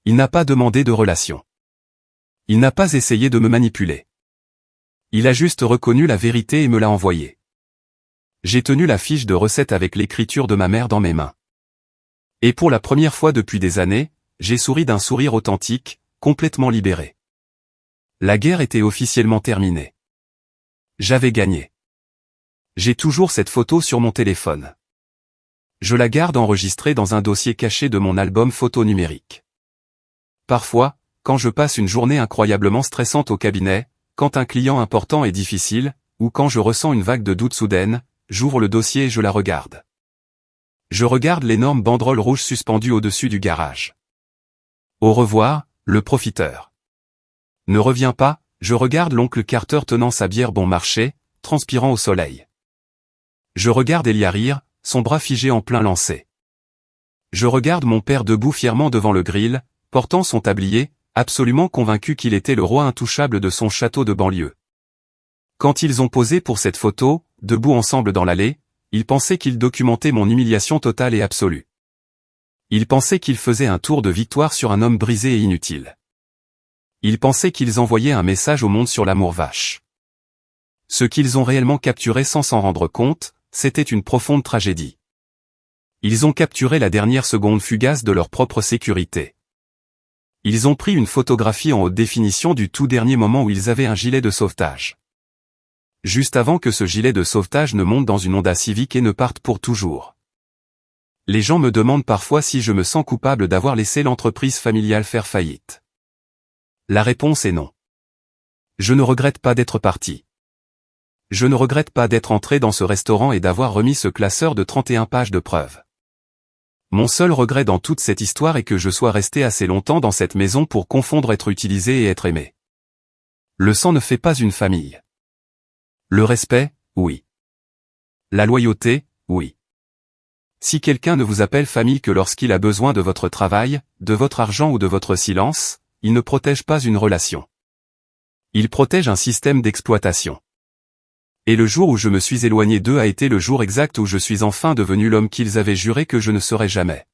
Il n'a pas demandé de relation. Il n'a pas essayé de me manipuler. Il a juste reconnu la vérité et me l'a envoyée. J'ai tenu la fiche de recette avec l'écriture de ma mère dans mes mains. Et pour la première fois depuis des années, j'ai souri d'un sourire authentique, complètement libéré. La guerre était officiellement terminée. J'avais gagné. J'ai toujours cette photo sur mon téléphone. Je la garde enregistrée dans un dossier caché de mon album photo numérique. Parfois, quand je passe une journée incroyablement stressante au cabinet, quand un client important est difficile, ou quand je ressens une vague de doute soudaine, j'ouvre le dossier et je la regarde. Je regarde l'énorme banderole rouge suspendue au-dessus du garage. Au revoir, le profiteur. Ne reviens pas, je regarde l'oncle Carter tenant sa bière bon marché, transpirant au soleil. Je regarde Elia rire, son bras figé en plein lancer. Je regarde mon père debout fièrement devant le grill, portant son tablier, absolument convaincu qu'il était le roi intouchable de son château de banlieue. Quand ils ont posé pour cette photo, debout ensemble dans l'allée, ils pensaient qu'ils documentaient mon humiliation totale et absolue. Ils pensaient qu'ils faisaient un tour de victoire sur un homme brisé et inutile. Ils pensaient qu'ils envoyaient un message au monde sur l'amour vache. Ce qu'ils ont réellement capturé sans s'en rendre compte, c'était une profonde tragédie. Ils ont capturé la dernière seconde fugace de leur propre sécurité. Ils ont pris une photographie en haute définition du tout dernier moment où ils avaient un gilet de sauvetage. Juste avant que ce gilet de sauvetage ne monte dans une Honda Civic et ne parte pour toujours. Les gens me demandent parfois si je me sens coupable d'avoir laissé l'entreprise familiale faire faillite. La réponse est non. Je ne regrette pas d'être parti. Je ne regrette pas d'être entré dans ce restaurant et d'avoir remis ce classeur de 31 pages de preuves. Mon seul regret dans toute cette histoire est que je sois resté assez longtemps dans cette maison pour confondre être utilisé et être aimé. Le sang ne fait pas une famille. Le respect, oui. La loyauté, oui. Si quelqu'un ne vous appelle famille que lorsqu'il a besoin de votre travail, de votre argent ou de votre silence, il ne protège pas une relation. Il protège un système d'exploitation. Et le jour où je me suis éloigné d'eux a été le jour exact où je suis enfin devenu l'homme qu'ils avaient juré que je ne serais jamais.